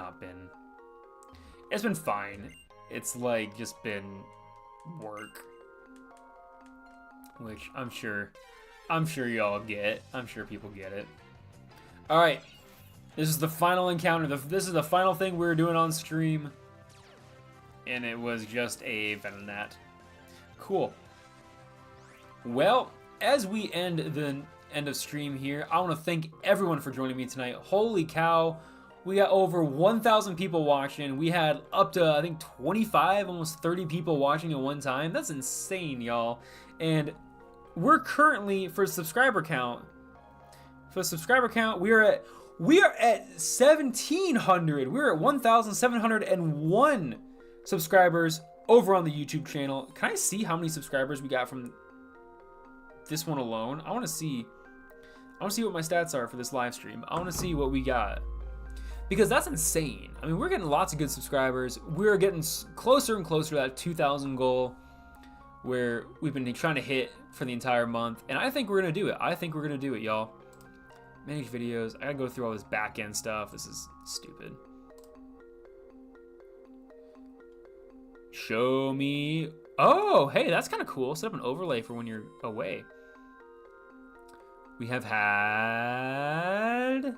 been fine. It's like just been work, which I'm sure y'all get. I'm sure people get it. All right. This is the final encounter. This is the final thing we were doing on stream. And it was just a Venonat. Cool. Well, as we end the end of stream here, I want to thank everyone for joining me tonight. Holy cow. We got over 1,000 people watching. We had up to, I think, 25, almost 30 people watching at one time. That's insane, y'all. And we're currently, for a subscriber count, we are at We are at 1,700. We're at 1,701 subscribers over on the YouTube channel. Can I see how many subscribers we got from this one alone? I want to see what my stats are for this live stream. I want to see what we got, because that's insane. I mean, we're getting lots of good subscribers. We're getting closer and closer to that 2,000 goal where we've been trying to hit for the entire month, and I think we're gonna do it. I think we're gonna do it, y'all. Manage videos. I gotta go through all this back end stuff. This is stupid. Show me. Oh, hey, that's kind of cool. Set up an overlay for when you're away. We have had...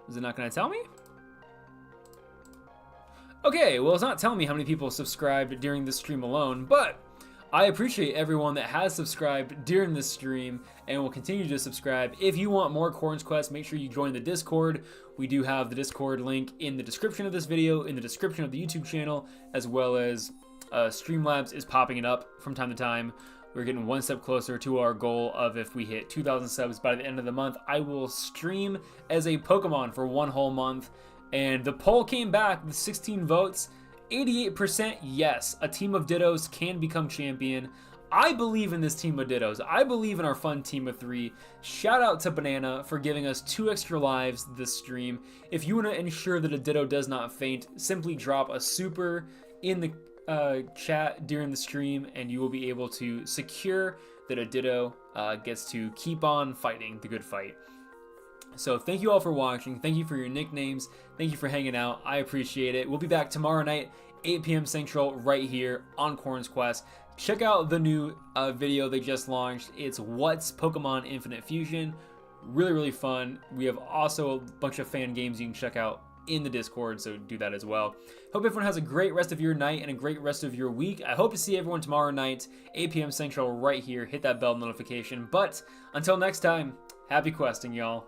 Is it not going to tell me? Okay, well, it's not telling me how many people subscribed during this stream alone, but I appreciate everyone that has subscribed during this stream and will continue to subscribe. If you want more Quoorn's Quest, make sure you join the Discord. We do have the Discord link in the description of this video, in the description of the YouTube channel, as well as Streamlabs is popping it up from time to time. We're getting one step closer to our goal of, if we hit 2,000 subs by the end of the month, I will stream as a Pokemon for one whole month. And the poll came back with 16 votes. 88% yes, a team of Dittos can become champion. I believe in this team of Dittos. I believe in our fun team of 3. Shout out to Banana for giving us 2 extra lives this stream. If you want to ensure that a Ditto does not faint, simply drop a super in the chat during the stream, and you will be able to secure that a Ditto gets to keep on fighting the good fight. So thank you all for watching. Thank you for your nicknames. Thank you for hanging out. I appreciate it. We'll be back tomorrow night, 8 p.m. Central, right here on Quoorn's Quest. Check out the new video they just launched. It's What's Pokemon Infinite Fusion. Really, really fun. We have also a bunch of fan games you can check out in the Discord, so do that as well. Hope everyone has a great rest of your night and a great rest of your week. I hope to see everyone tomorrow night, 8 p.m. Central, right here. Hit that bell notification. But until next time, happy questing, y'all.